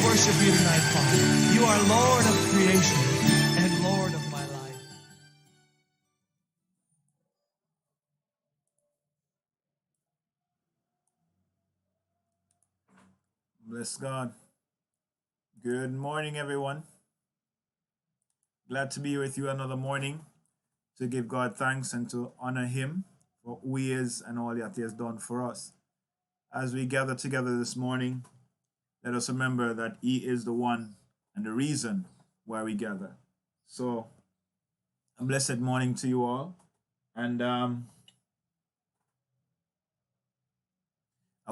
worship you tonight, Father. You are Lord of creation and Lord of my life. Bless God. Good morning, everyone. Glad to be with you another morning to give God thanks and to honor Him for who He is and all that He has done for us. As we gather together this morning, let us remember that He is the one and the reason why we gather. So, a blessed morning to you all. And I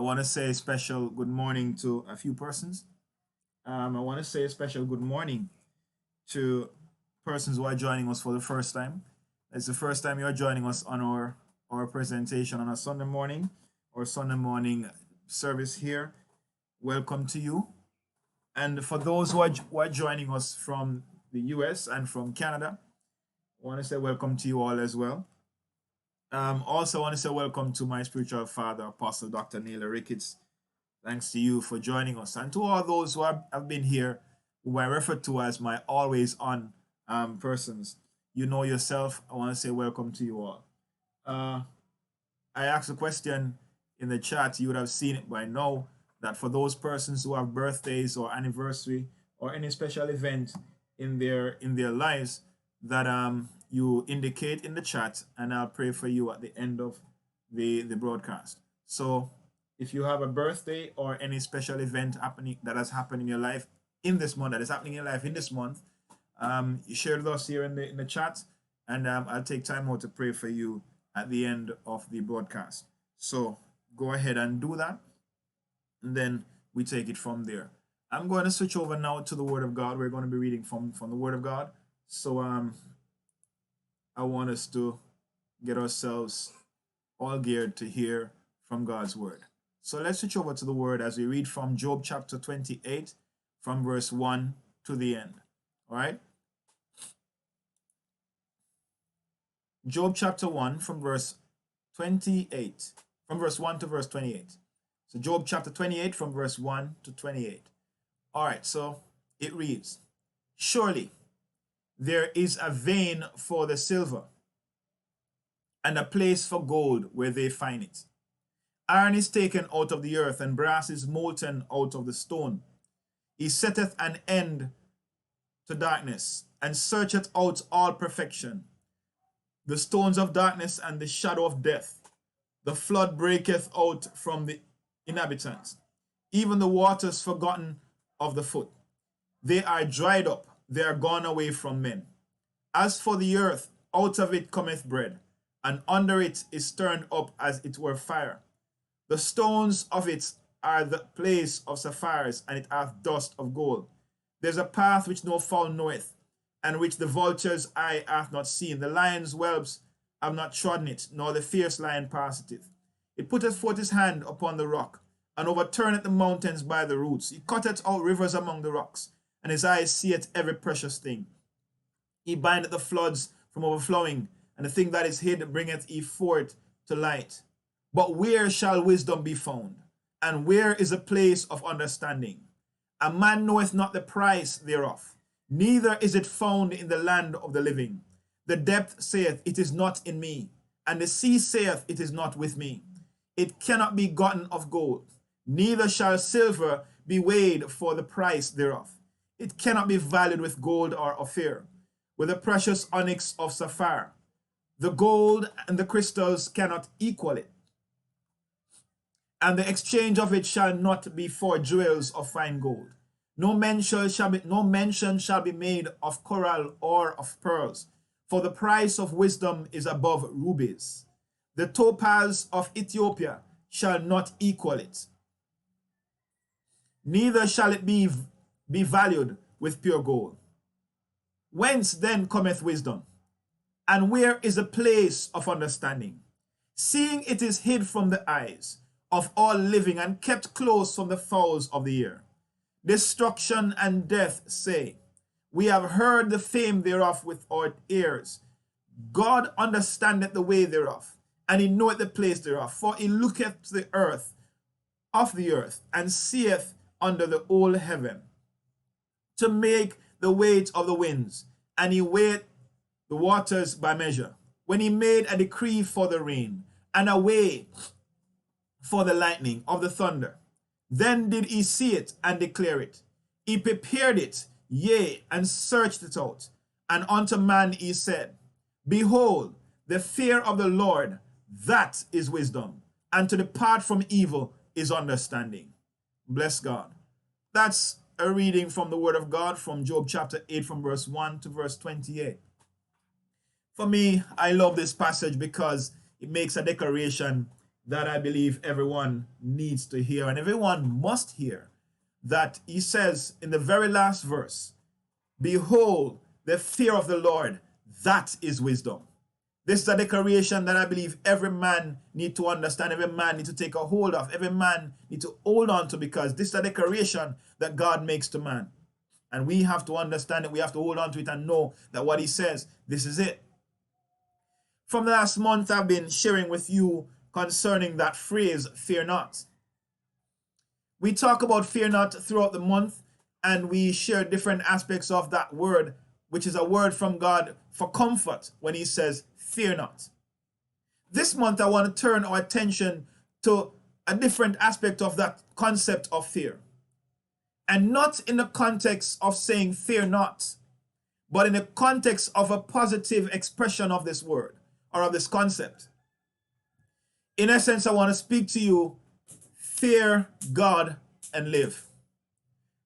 want to say a special good morning to a few persons. I want to say a special good morning to persons who are joining us for the first time. It's the first time you're joining us on our presentation on a Sunday morning or Sunday morning service here. Welcome to you. And for those who are joining us from the US and from Canada, I want to say welcome to you all as well. Also, I want to say welcome to my spiritual father, Apostle Dr. Neil Ricketts. Thanks to you for joining us. And to all those who have been here, who I refer to as my always on persons. You know yourself. I want to say welcome to you all. I asked a question in the chat. You would have seen it by now, that for those persons who have birthdays or anniversary or any special event in their lives, that you indicate in the chat, and I'll pray for you at the end of the broadcast. So if you have a birthday or any special event happening that has happened in your life in this month, that is happening in your life in this month, you share with us here in the chat, and I'll take time out to pray for you at the end of the broadcast. So go ahead and do that, and then we take it from there. I'm going to switch over now to the Word of God. We're going to be reading from the Word of God. So I want us to get ourselves all geared to hear from God's Word. So let's switch over to the Word as we read from Job chapter 28, from verse 1 to the end. All right? Job chapter 1 from verse 28, from verse 1 to verse 28. So Job chapter 28 from verse 1 to 28. All right, so it reads, "Surely there is a vein for the silver, and a place for gold where they find it. Iron is taken out of the earth, and brass is molten out of the stone. He setteth an end to darkness, and searcheth out all perfection. The stones of darkness and the shadow of death. The flood breaketh out from the inhabitants, even the waters forgotten of the foot. They are dried up, they are gone away from men. As for the earth, out of it cometh bread, and under it is turned up as it were fire. The stones of it are the place of sapphires, and it hath dust of gold. There's a path which no fowl knoweth, and which the vulture's eye hath not seen. The lion's whelps have not trodden it, nor the fierce lion passeth it. It putteth forth his hand upon the rock, and overturneth the mountains by the roots. He cutteth out rivers among the rocks, and his eyes seeth every precious thing. He bindeth the floods from overflowing, and the thing that is hid bringeth he forth to light. But where shall wisdom be found? And where is a place of understanding? A man knoweth not the price thereof, neither is it found in the land of the living. The depth saith, it is not in me, and the sea saith, it is not with me. It cannot be gotten of gold, neither shall silver be weighed for the price thereof. It cannot be valued with gold or Ophir, with the precious onyx of sapphire. The gold and the crystals cannot equal it, and the exchange of it shall not be for jewels of fine gold. No mention shall be made of coral or of pearls, for the price of wisdom is above rubies. The topaz of Ethiopia shall not equal it, neither shall it be valued with pure gold. Whence then cometh wisdom? And where is the place of understanding? Seeing it is hid from the eyes of all living, and kept close from the fowls of the air. Destruction and death say, we have heard the fame thereof with our ears. God understandeth the way thereof, and he knoweth the place thereof. For he looketh to the earth of the earth, and seeth under the whole heaven. to make the weight of the winds, and he weighed the waters by measure. When he made a decree for the rain, and a way for the lightning of the thunder, then did he see it and declare it. He prepared it, yea, and searched it out. And unto man he said, Behold, the fear of the Lord, that is wisdom, and to depart from evil is understanding. Bless God. That's a reading from the Word of God from Job chapter 8 from verse 1 to verse 28. For me, I love this passage because it makes a declaration that I believe everyone needs to hear and everyone must hear. That he says in the very last verse, Behold, the fear of the Lord, that is wisdom. This is a declaration that I believe every man need to understand, every man need to take a hold of, every man need to hold on to, because this is a declaration that God makes to man. And we have to understand it, we have to hold on to it and know that what he says, this is it. From the last month, I've been sharing with you concerning that phrase, fear not. We talk about fear not throughout the month, and we share different aspects of that word, which is a word from God for comfort when he says, fear not. This month, I want to turn our attention to a different aspect of that concept of fear. And not in the context of saying fear not, but in the context of a positive expression of this word or of this concept. In essence, I want to speak to you, fear God and live.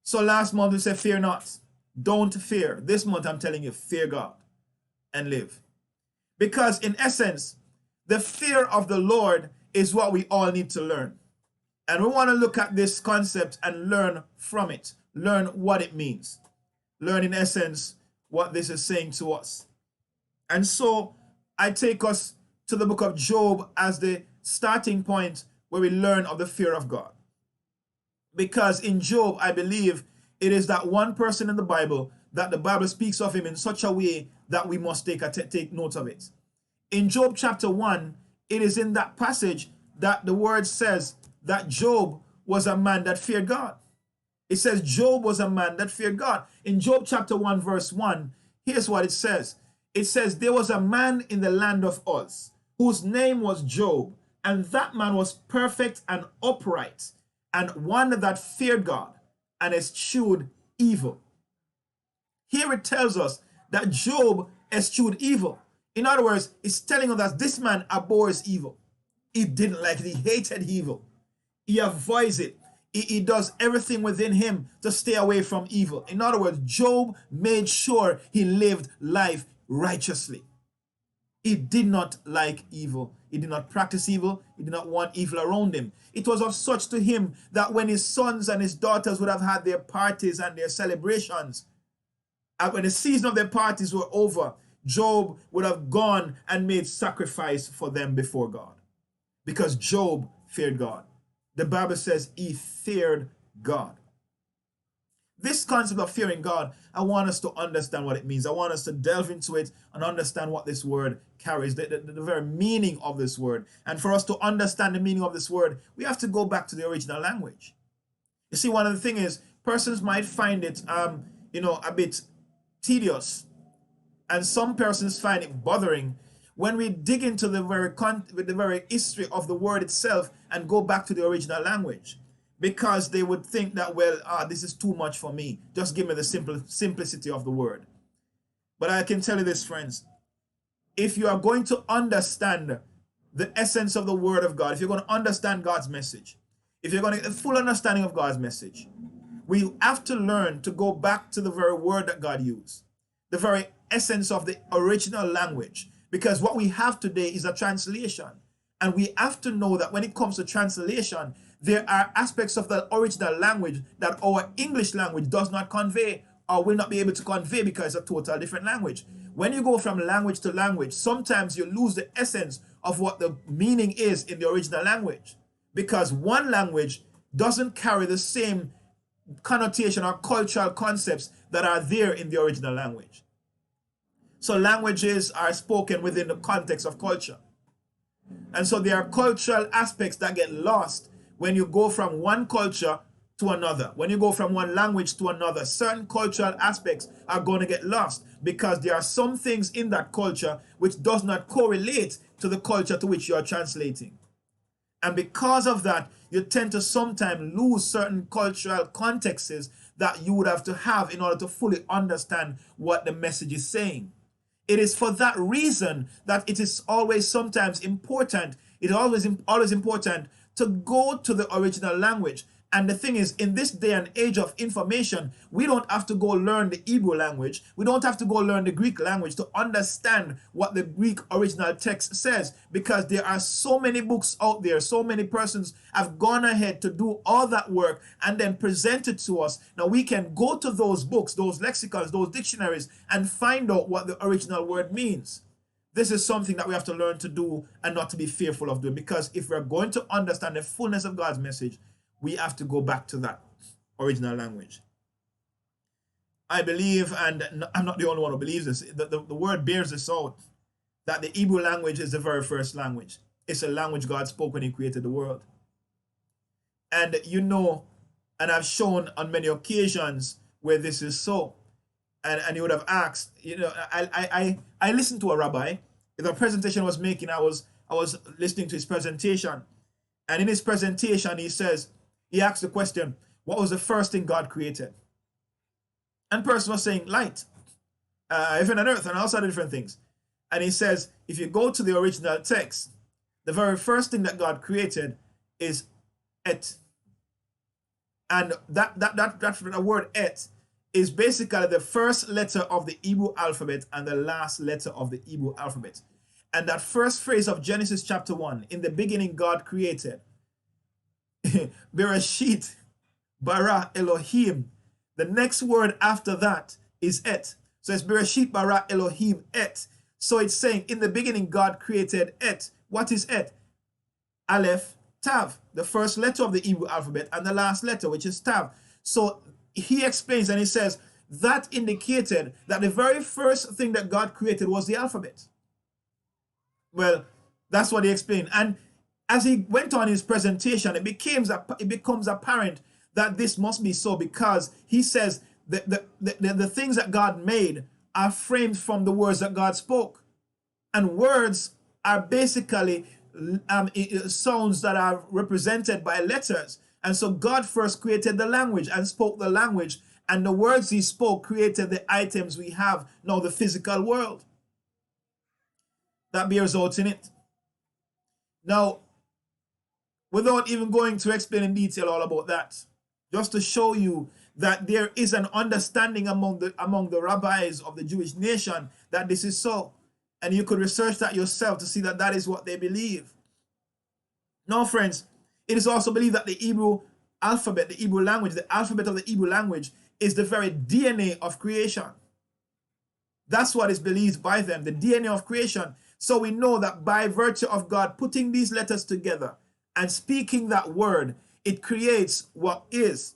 So last month we said fear not, don't fear. This month I'm telling you, fear God and live. Because in essence, the fear of the Lord is what we all need to learn. And we want to look at this concept and learn from it. Learn what it means. Learn in essence what this is saying to us. And so I take us to the book of Job as the starting point where we learn of the fear of God. Because in Job, I believe it is that one person in the Bible that the Bible speaks of him in such a way that we must take note of it. In Job chapter 1, it is in that passage that the word says that Job was a man that feared God. It says Job was a man that feared God. In Job chapter 1 verse 1, here's what it says. It says, there was a man in the land of Uz whose name was Job, and that man was perfect and upright, and one that feared God and eschewed evil. Here it tells us that Job eschewed evil. In other words, it's telling us that this man abhors evil. He didn't like it. He hated evil. He avoids it. He does everything within him to stay away from evil. In other words, Job made sure he lived life righteously. He did not like evil. He did not practice evil. He did not want evil around him. It was of such to him that when his sons and his daughters would have had their parties and their celebrations, and when the season of their parties were over, Job would have gone and made sacrifice for them before God. Because Job feared God. The Bible says he feared God. This concept of fearing God, I want us to understand what it means. I want us to delve into it and understand what this word carries, the very meaning of this word. And for us to understand the meaning of this word, we have to go back to the original language. You see, one of the things is, persons might find it, a bit tedious. And some persons find it bothering when we dig into the very history of the word itself and go back to the original language. Because they would think that, well, this is too much for me. Just give me the simplicity of the word. But I can tell you this, friends. If you are going to understand the essence of the word of God, if you're going to understand God's message, if you're going to get a full understanding of God's message, we have to learn to go back to the very word that God used, the very essence of the original language. Because what we have today is a translation. And we have to know that when it comes to translation, there are aspects of the original language that our English language does not convey or will not be able to convey because it's a total different language. When you go from language to language, sometimes you lose the essence of what the meaning is in the original language, because one language doesn't carry the same connotation or cultural concepts that are there in the original language. So languages are spoken within the context of culture. And so there are cultural aspects that get lost when you go from one culture to another. When you go from one language to another, certain cultural aspects are going to get lost because there are some things in that culture which does not correlate to the culture to which you are translating. And because of that, you tend to sometimes lose certain cultural contexts that you would have to have in order to fully understand what the message is saying. It is for that reason that it is always sometimes important, it is always important to go to the original language. And the thing is, in this day and age of information, we don't have to go learn the Hebrew language. We don't have to go learn the Greek language to understand what the Greek original text says, because there are so many books out there. So many persons have gone ahead to do all that work and then present it to us. Now we can go to those books, those lexicons, those dictionaries, and find out what the original word means. This is something that we have to learn to do and not to be fearful of doing, because if we're going to understand the fullness of God's message, we have to go back to that original language. I believe, and I'm not the only one who believes this, the word bears this out, that the Hebrew language is the very first language. It's a language God spoke when he created the world. And you know, and I've shown on many occasions where this is so. And you would have asked, you know, I listened to a rabbi. The presentation was making, I was listening to his presentation. And in his presentation, he asked the question, what was the first thing God created? And person was saying light, heaven and earth, and all sorts of different things. And he says, if you go to the original text, the very first thing that God created is et. And that word et is basically the first letter of the Hebrew alphabet and the last letter of the Hebrew alphabet. And that first phrase of Genesis chapter 1, in the beginning God created, Bereshit, bara Elohim. The next word after that is et. So it's Bereshit, bara Elohim, et. So it's saying, in the beginning God created et. What is et? Aleph, Tav, the first letter of the Hebrew alphabet and the last letter, which is Tav. So he explains and he says, that indicated that the very first thing that God created was the alphabet. Well, that's what he explained. And as he went on his presentation, it becomes apparent that this must be so, because he says that the things that God made are framed from the words that God spoke. And words are basically sounds that are represented by letters. And so God first created the language and spoke the language, and the words he spoke created the items we have now, the physical world. That bears out in it. Now, without even going to explain in detail all about that, just to show you that there is an understanding among the rabbis of the Jewish nation that this is so. And you could research that yourself to see that that is what they believe. Now, friends, it is also believed that the Hebrew alphabet, the Hebrew language, the alphabet of the Hebrew language is the very DNA of creation. That's what is believed by them, the DNA of creation. So we know that by virtue of God putting these letters together and speaking that word, it creates what is.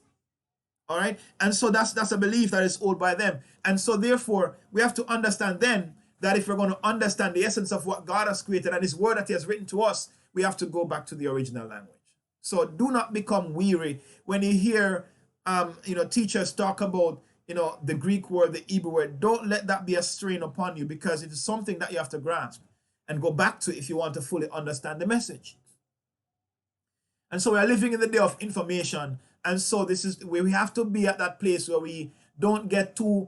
All right. And so that's a belief that is held by them. And so therefore, we have to understand then that if we're going to understand the essence of what God has created and his word that he has written to us, we have to go back to the original language. So do not become weary when you hear teachers talk about the Greek word, the Hebrew word. Don't let that be a strain upon you, because it is something that you have to grasp and go back to if you want to fully understand the message. And so we are living in the day of information, and so this is where we have to be at that place where we don't get too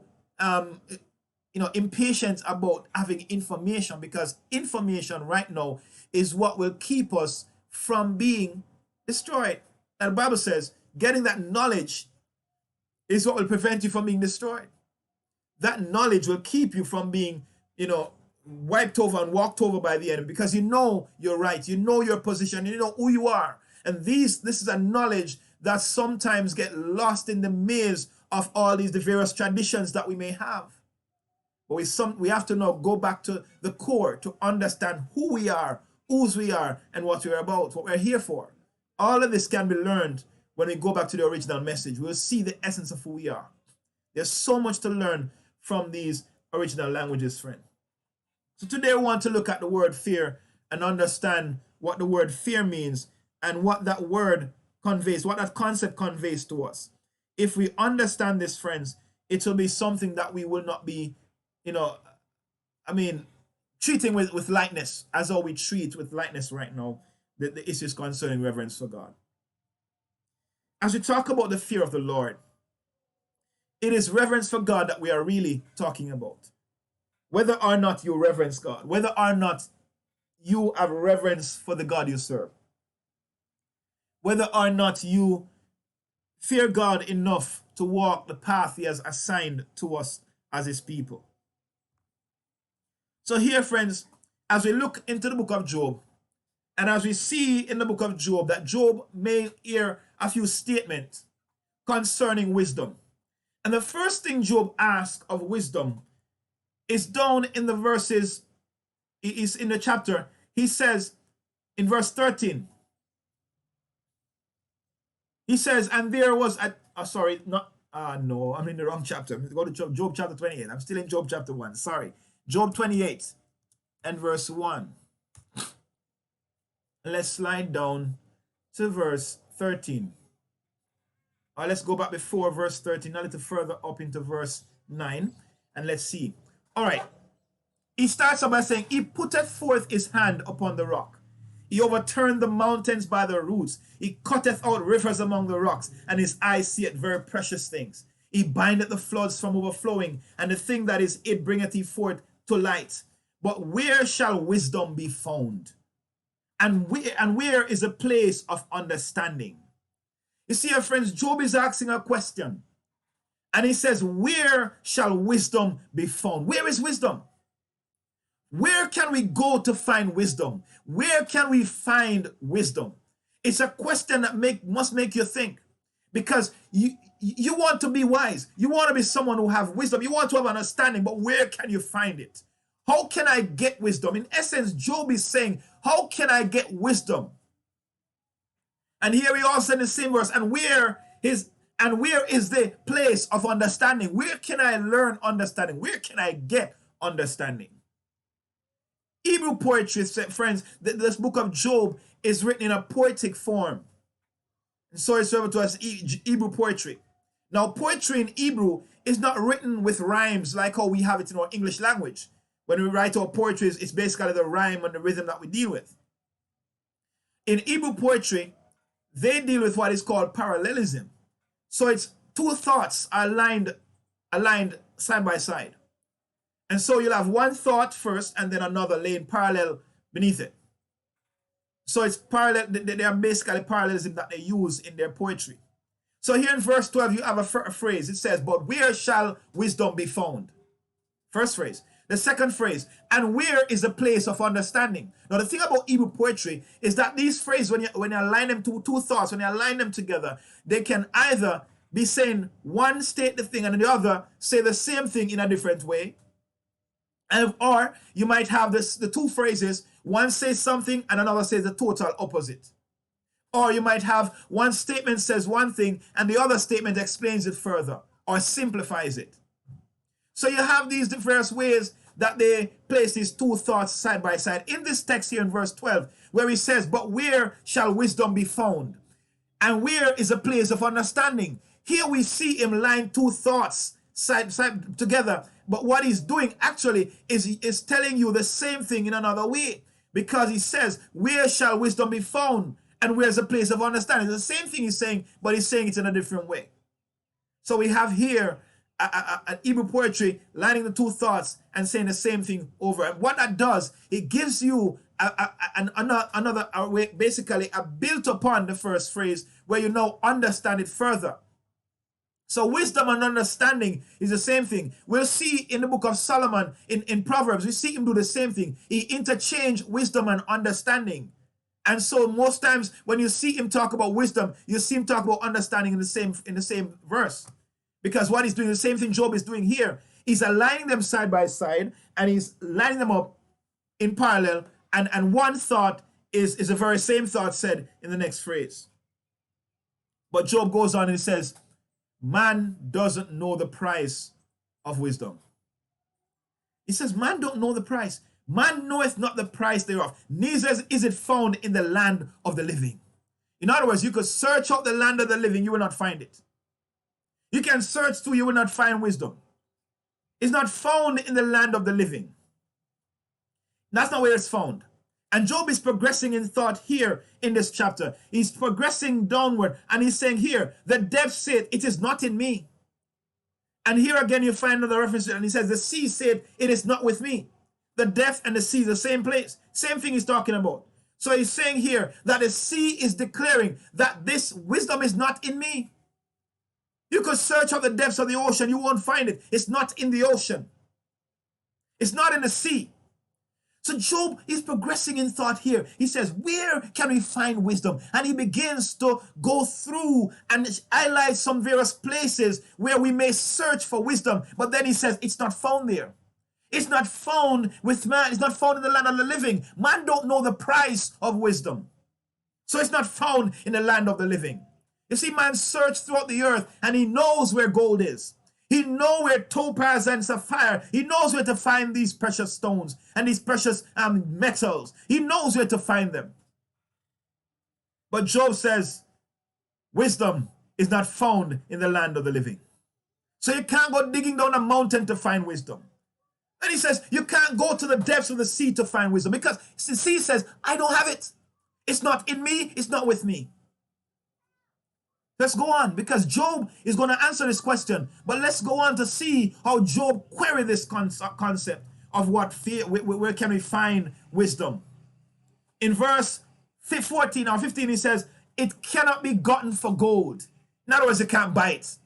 impatient about having information, because information right now is what will keep us from being destroyed. And the Bible says getting that knowledge is what will prevent you from being destroyed. That knowledge will keep you from being, wiped over and walked over by the enemy, because you know you're right, you know your position, you know who you are. And this is a knowledge that sometimes get lost in the maze of all the various traditions that we may have. But we have to now go back to the core to understand who we are, whose we are, and what we're about, what we're here for. All of this can be learned when we go back to the original message. We'll see the essence of who we are. There's so much to learn from these original languages, friend. So today we want to look at the word fear and understand what the word fear means and what that word conveys, what that concept conveys to us. If we understand this, friends, it will be something that we will not be, treating with lightness, as how we treat with lightness right now the issues concerning reverence for God. As we talk about the fear of the Lord, it is reverence for God that we are really talking about. Whether or not you reverence God, whether or not you have reverence for the God you serve, whether or not you fear God enough to walk the path he has assigned to us as his people. So here, friends, as we look into the book of Job, and as we see in the book of Job that Job made here a few statements concerning wisdom. And the first thing Job asks of wisdom is down in the verses, is in the chapter. He says in verse 13, he says, and there was no, I'm in the wrong chapter. Go to Job chapter 28. I'm still in Job chapter 1. Sorry. Job 28 and verse 1. Let's slide down to verse 13. Or let's go back before verse 13, a little further up into verse 9, and let's see. All right. He starts off by saying, he putteth forth his hand upon the rock. He overturned the mountains by their roots. He cutteth out rivers among the rocks, and his eyes seeth very precious things. He bindeth the floods from overflowing, and the thing that is it bringeth he forth to light. But where shall wisdom be found? And where is a place of understanding? You see, our friends, Job is asking a question. And he says, where shall wisdom be found? Where is wisdom? Where can we go to find wisdom? Where can we find wisdom? It's a question that must make you think. Because you want to be wise. You want to be someone who have wisdom. You want to have understanding, but where can you find it? How can I get wisdom? In essence, Job is saying, how can I get wisdom? And here we also in the same verse, and where is the place of understanding? Where can I learn understanding? Where can I get understanding? Hebrew poetry, friends, this book of Job is written in a poetic form. And so it's referred to as Hebrew poetry. Now, poetry in Hebrew is not written with rhymes like how we have it in our English language. When we write our poetry, it's basically the rhyme and the rhythm that we deal with. In Hebrew poetry, they deal with what is called parallelism. So it's two thoughts aligned side by side. And so you'll have one thought first and then another laying parallel beneath it. So it's parallel, they are basically parallelism that they use in their poetry. So here in verse 12, you have a phrase. It says, but where shall wisdom be found? First phrase. The second phrase, and where is the place of understanding? Now, the thing about Hebrew poetry is that these phrases, when you align them to two thoughts, when you align them together, they can either be saying one state the thing and the other say the same thing in a different way. Or you might have the two phrases, one says something and another says the total opposite. Or you might have one statement says one thing and the other statement explains it further or simplifies it. So you have these various ways that they place these two thoughts side by side. In this text here in verse 12, where he says, but where shall wisdom be found? And where is a place of understanding? Here we see him line two thoughts side together. But what he's doing actually is telling you the same thing in another way. Because he says, where shall wisdom be found? And where's a place of understanding? It's the same thing he's saying, but he's saying it in a different way. So we have here an Hebrew poetry lining the two thoughts and saying the same thing over. And what that does, it gives you another way, basically a built upon the first phrase where you now understand it further. So wisdom and understanding is the same thing. We'll see in the book of Solomon, in Proverbs, we see him do the same thing. He interchanged wisdom and understanding. And so most times when you see him talk about wisdom, you see him talk about understanding in the same verse. Because what he's doing, the same thing Job is doing here. He's aligning them side by side and he's lining them up in parallel. And one thought is the very same thought said in the next phrase. But Job goes on and he says, man doesn't know the price of wisdom. He says, man don't know the price. Man knoweth not the price thereof. Neither is it found in the land of the living. In other words, you could search out the land of the living, you will not find it. You can search too, you will not find wisdom. It's not found in the land of the living. That's not where it's found. And Job is progressing in thought here in this chapter. He's progressing downward and he's saying here, the depths said, it is not in me. And here again you find another reference and he says, the sea said, it is not with me. The depth and the sea, the same place. Same thing he's talking about. So he's saying here that the sea is declaring that this wisdom is not in me. You could search out the depths of the ocean, you won't find it. It's not in the ocean. It's not in the sea. So Job is progressing in thought here. He says, where can we find wisdom? And he begins to go through and highlight some various places where we may search for wisdom. But then he says, it's not found there. It's not found with man. It's not found in the land of the living. Man don't know the price of wisdom. So it's not found in the land of the living. You see, man searched throughout the earth and he knows where gold is. He knows where topaz and sapphire. He knows where to find these precious stones and these precious metals. He knows where to find them. But Job says, wisdom is not found in the land of the living. So you can't go digging down a mountain to find wisdom. And he says, you can't go to the depths of the sea to find wisdom because the sea says, I don't have it. It's not in me. It's not with me. Let's go on because Job is going to answer this question. But let's go on to see how Job queried this concept of what fear, where can we find wisdom. In verse 14 or 15, he says, it cannot be gotten for gold. In other words, you can't buy it.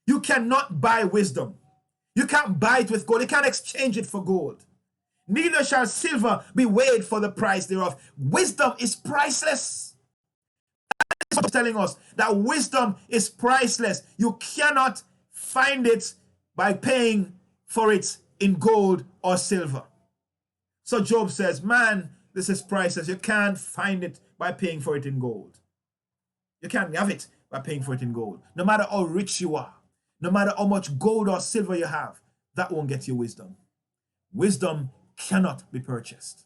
You cannot buy wisdom. You can't buy it with gold. You can't exchange it for gold. Neither shall silver be weighed for the price thereof. Wisdom is priceless. It's telling us that wisdom is priceless. You cannot find it by paying for it in gold or silver. So Job says, man, this is priceless. You can't find it by paying for it in gold. You can't have it by paying for it in gold. No matter how rich you are, no matter how much gold or silver you have, that won't get you wisdom. Wisdom cannot be purchased.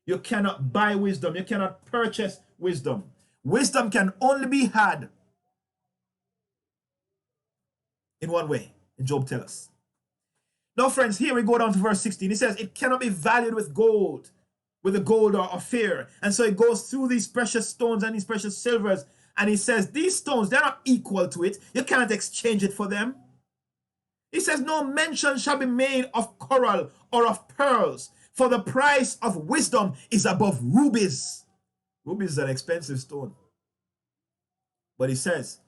You cannot buy wisdom. You cannot purchase wisdom. Wisdom can only be had in one way, and Job tells us. Now, friends, here we go down to verse 16. He says, it cannot be valued with gold, with the gold or fear. And so he goes through these precious stones and these precious silvers, and he says, these stones, they're not equal to it. You can't exchange it for them. He says, no mention shall be made of coral or of pearls, for the price of wisdom is above rubies. Rubies is an expensive stone. But he says,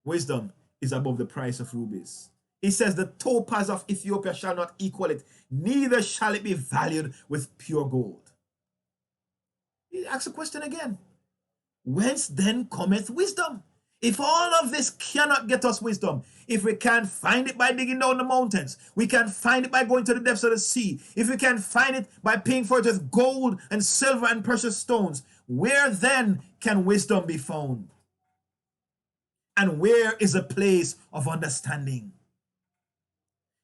wisdom is above the price of rubies. He says, the topaz of Ethiopia shall not equal it, neither shall it be valued with pure gold. He asks a question again. Whence then cometh wisdom? If all of this cannot get us wisdom, if we can't find it by digging down the mountains, we can't find it by going to the depths of the sea, if we can't find it by paying for it with gold and silver and precious stones, where then can wisdom be found? And where is a place of understanding?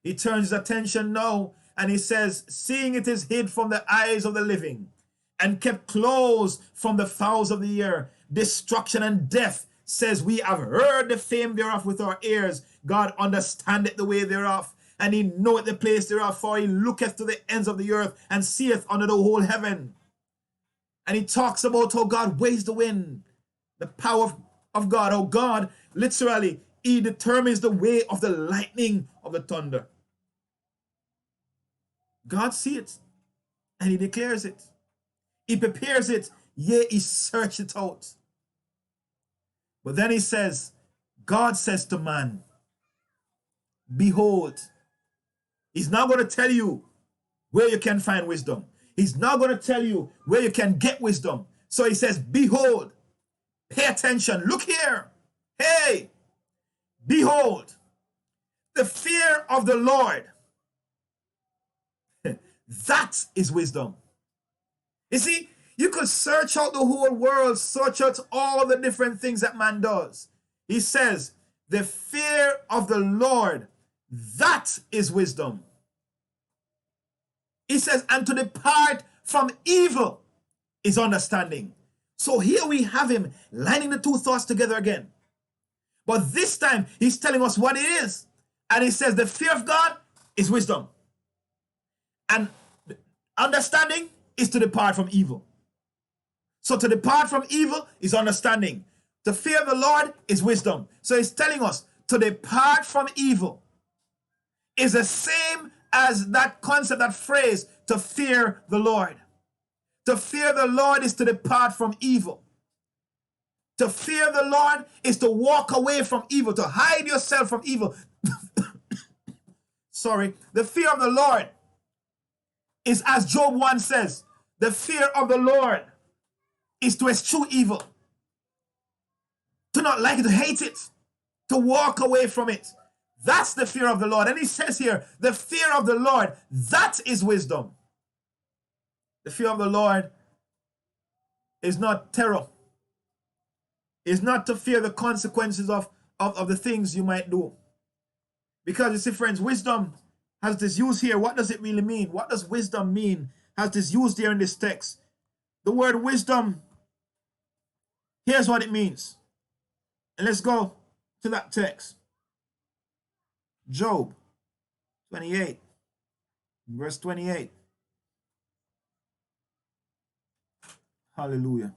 He turns his attention now and he says, seeing it is hid from the eyes of the living and kept close from the fowls of the air, destruction and death, says, we have heard the fame thereof with our ears. God understandeth the way thereof, and he knoweth the place thereof, for he looketh to the ends of the earth and seeth under the whole heaven. And he talks about how God weighs the wind, the power of God, how God, literally, he determines the way of the lightning of the thunder. God sees it, and he declares it. He prepares it, yea, he searches it out. But then he says, God says to man, behold, he's not going to tell you where you can find wisdom. He's not going to tell you where you can get wisdom. So he says, behold, pay attention, look here. Hey, behold, the fear of the Lord, that is wisdom. You see, you could search out the whole world, search out all the different things that man does. He says, the fear of the Lord, that is wisdom. He says, and to depart from evil is understanding. So here we have him lining the two thoughts together again. But this time he's telling us what it is. And he says the fear of God is wisdom. And understanding is to depart from evil. So to depart from evil is understanding. To fear the Lord is wisdom. So he's telling us to depart from evil is the same as that concept, that phrase, to fear the Lord. To fear the Lord is to depart from evil. To fear the Lord is to walk away from evil, to hide yourself from evil. Sorry. The fear of the Lord is, as Job 1 says, the fear of the Lord is to eschew evil. To not like it, to hate it, to walk away from it. That's the fear of the Lord. And he says here, the fear of the Lord, that is wisdom. The fear of the Lord is not terror. Is not to fear the consequences of the things you might do. Because you see, friends, wisdom has this use here. What does it really mean? What does wisdom mean? Has this used here in this text? The word wisdom, here's what it means. And let's go to that text. Job 28, verse 28. Hallelujah.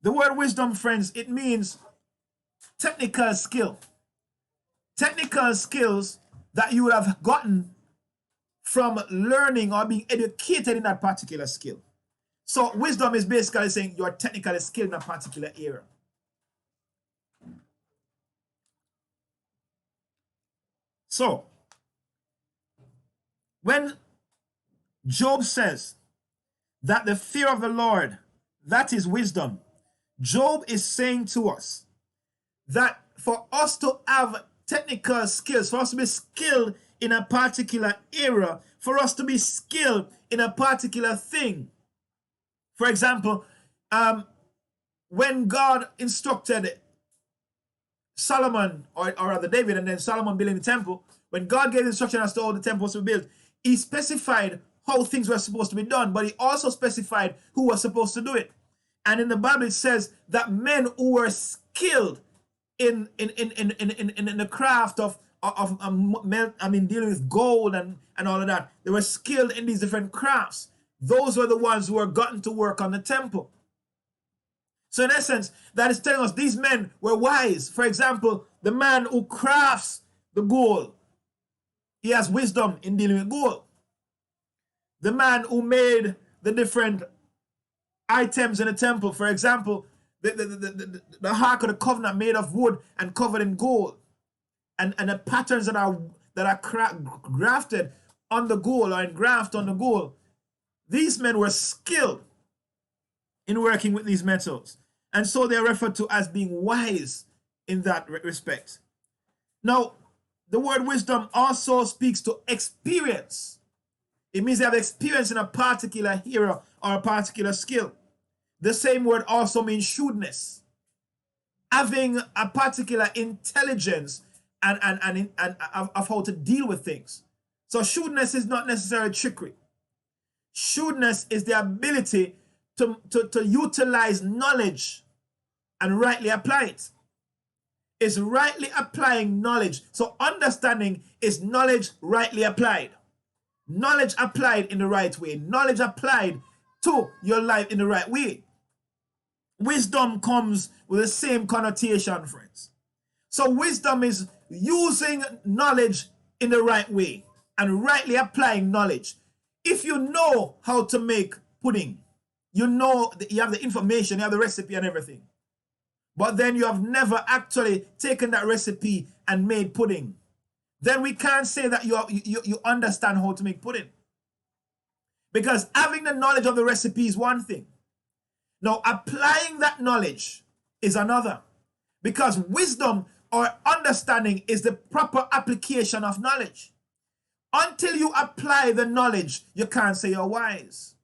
The word wisdom, friends, it means technical skill. Technical skills that you would have gotten from learning or being educated in that particular skill. So wisdom is basically saying you're technically skilled in a particular area. So, when Job says that the fear of the Lord, that is wisdom, Job is saying to us that for us to have technical skills, for us to be skilled in a particular area, for us to be skilled in a particular thing. For example, when God instructed Solomon, or rather David, and then Solomon building the temple, when God gave instruction as to how the temple was to be built, he specified how things were supposed to be done, but he also specified who was supposed to do it. And in the Bible, it says that men who were skilled in the craft of dealing with gold and all of that, they were skilled in these different crafts. Those were the ones who were gotten to work on the temple. So in essence, that is telling us these men were wise. For example, the man who crafts the gold, he has wisdom in dealing with gold. The man who made the different items in the temple, for example, the Ark of the Covenant made of wood and covered in gold, and the patterns that are grafted on the gold or engraft on the gold. These men were skilled in working with these metals, and so they're referred to as being wise in that respect. Now, the word wisdom also speaks to experience. It means they have experience in a particular area or a particular skill. The same word also means shrewdness, having a particular intelligence and of how to deal with things. So shrewdness is not necessarily trickery. Shrewdness is the ability to utilize knowledge and rightly apply it. It's rightly applying knowledge. So understanding is knowledge rightly applied. Knowledge applied in the right way. Knowledge applied to your life in the right way. Wisdom comes with the same connotation, friends. So wisdom is using knowledge in the right way and rightly applying knowledge. If you know how to make pudding, you know that you have the information, you have the recipe and everything, but then you have never actually taken that recipe and made pudding, then we can't say that you understand how to make pudding. Because having the knowledge of the recipe is one thing. Now, applying that knowledge is another. Because wisdom or understanding is the proper application of knowledge. Until you apply the knowledge, you can't say you're wise.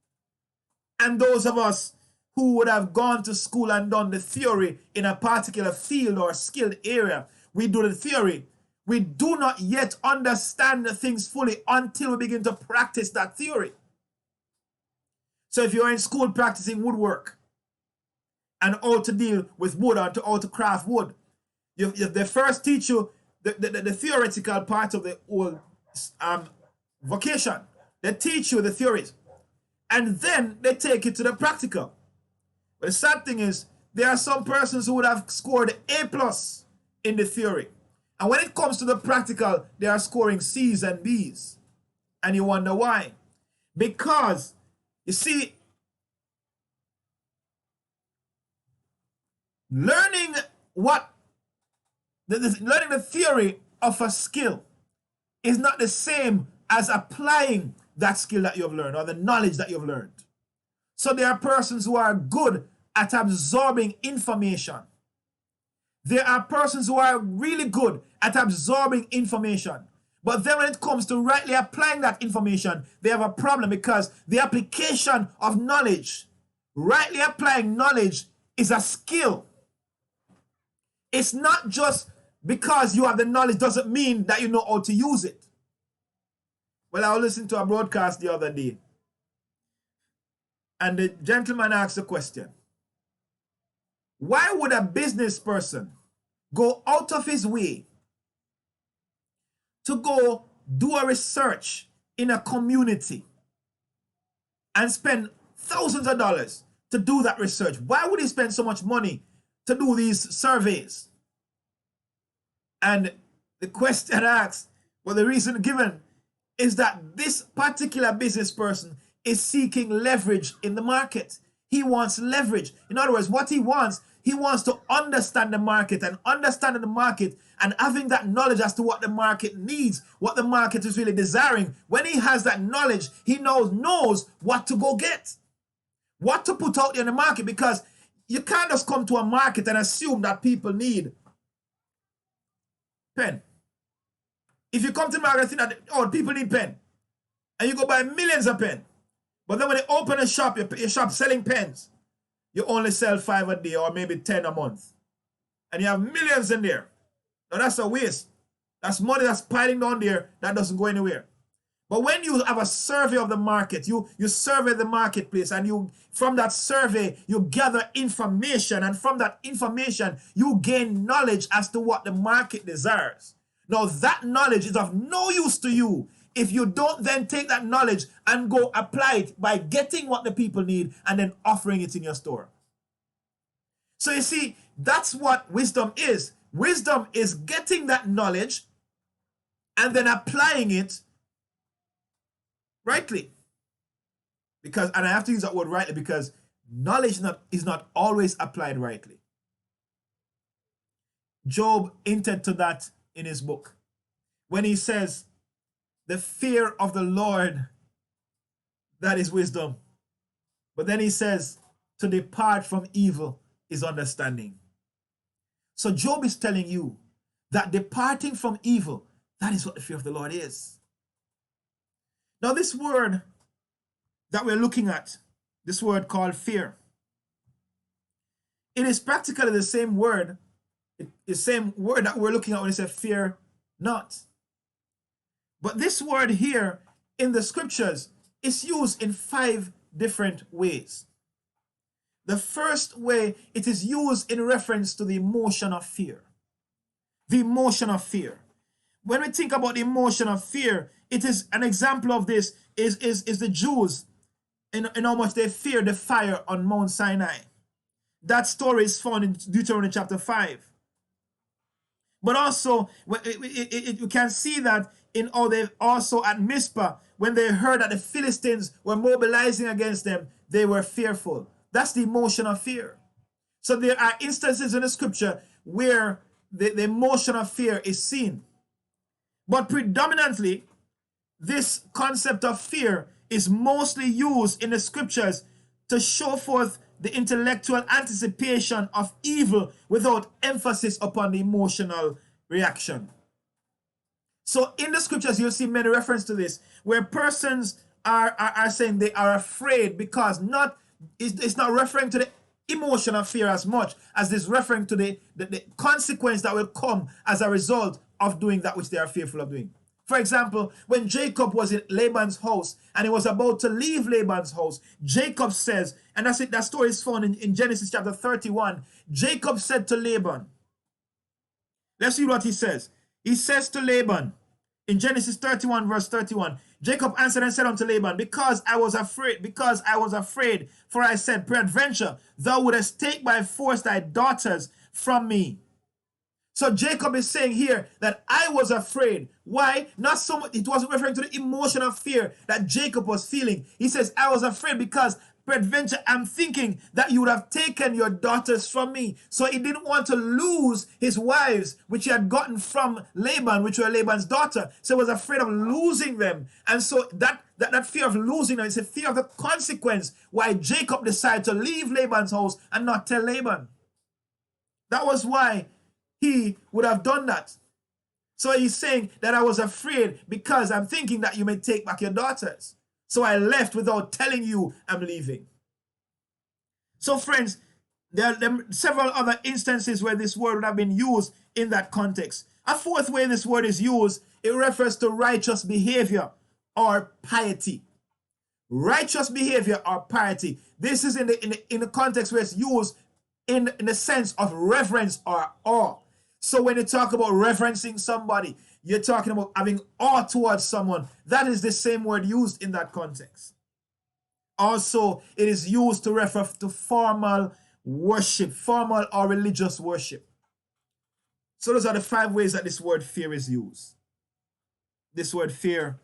And those of us who would have gone to school and done the theory in a particular field or skilled area, we do the theory. We do not yet understand the things fully until we begin to practice that theory. So if you're in school practicing woodwork and how to deal with wood or how to craft wood, they first teach you the theoretical part of the whole vocation. They teach you the theories. And then they take it to the practical. But the sad thing is, there are some persons who would have scored A+ in the theory. And when it comes to the practical, they are scoring C's and B's. And you wonder why. Because, you see, learning the theory of a skill is not the same as applying that skill that you've learned or the knowledge that you've learned. So there are persons who are good at absorbing information. There are persons who are really good at absorbing information. But then when it comes to rightly applying that information, they have a problem because the application of knowledge, rightly applying knowledge, is a skill. It's not just because you have the knowledge doesn't mean that you know how to use it. Well, I was listening to a broadcast the other day, and the gentleman asked the question, why would a business person go out of his way to go do a research in a community and spend thousands of dollars to do that research? Why would he spend so much money to do these surveys? And the question asked, well, the reason given is that this particular business person is seeking leverage in the market. He wants leverage. In other words, what he wants to understand the market, and understanding the market and having that knowledge as to what the market needs, what the market is really desiring. When he has that knowledge, he knows what to go get, what to put out there in the market, because you can't just come to a market and assume that people need pen. If you come to the market and think that, oh, people need pen, and you go buy millions of pen, but then when you open a shop, your shop selling pens, you only sell 5 a day or maybe 10 a month, and you have millions in there. Now that's a waste. That's money that's piling down there that doesn't go anywhere. But when you have a survey of the market, you survey the marketplace, and from that survey, you gather information, and from that information, you gain knowledge as to what the market desires. Now, that knowledge is of no use to you if you don't then take that knowledge and go apply it by getting what the people need and then offering it in your store. So you see, that's what wisdom is. Wisdom is getting that knowledge and then applying it rightly. And I have to use that word rightly because knowledge is not always applied rightly. Job hinted to that in his book when he says, the fear of the Lord, that is wisdom. But then he says, to depart from evil is understanding. So Job is telling you that departing from evil, that is what the fear of the Lord is. Now this word that we're looking at, this word called fear, it is practically the same word, the same word that we're looking at when it says fear not. But this word here in the scriptures is used in 5 different ways. The first way, it is used in reference to the emotion of fear. The emotion of fear. When we think about the emotion of fear, it is an example of this is the Jews in how much they fear the fire on Mount Sinai. That story is found in Deuteronomy chapter 5. But also, you can see that in how they also at Mizpah, when they heard that the Philistines were mobilizing against them, they were fearful. That's the emotion of fear. So there are instances in the scripture where the emotion of fear is seen. But predominantly, this concept of fear is mostly used in the scriptures to show forth the intellectual anticipation of evil without emphasis upon the emotional reaction. So in the scriptures, you'll see many references to this, where persons are saying they are afraid because it's not referring to the emotion of fear as much as it's referring to the consequence that will come as a result of doing that which they are fearful of doing. For example, when Jacob was in Laban's house and he was about to leave Laban's house, Jacob says, and that's it, that story is found in Genesis chapter 31. Jacob said to Laban, let's see what he says. He says to Laban in Genesis 31, verse 31, Jacob answered and said unto Laban, because I was afraid, for I said, peradventure, thou wouldest take by force thy daughters from me. So Jacob is saying here that I was afraid. Why? Not so much, it wasn't referring to the emotion of fear that Jacob was feeling. He says, I was afraid because peradventure I'm thinking that you would have taken your daughters from me. So he didn't want to lose his wives, which he had gotten from Laban, which were Laban's daughter. So he was afraid of losing them. And so that fear of losing them is a fear of the consequence why Jacob decided to leave Laban's house and not tell Laban. That was why he would have done that. So he's saying that I was afraid because I'm thinking that you may take back your daughters. So I left without telling you I'm leaving. So friends, there are several other instances where this word would have been used in that context. A fourth way this word is used, it refers to righteous behavior or piety. Righteous behavior or piety. This is in the context where it's used in the sense of reverence or awe. So when you talk about reverencing somebody, you're talking about having awe towards someone. That is the same word used in that context. Also, it is used to refer to formal worship, formal or religious worship. So those are the 5 ways that this word fear is used. This word fear,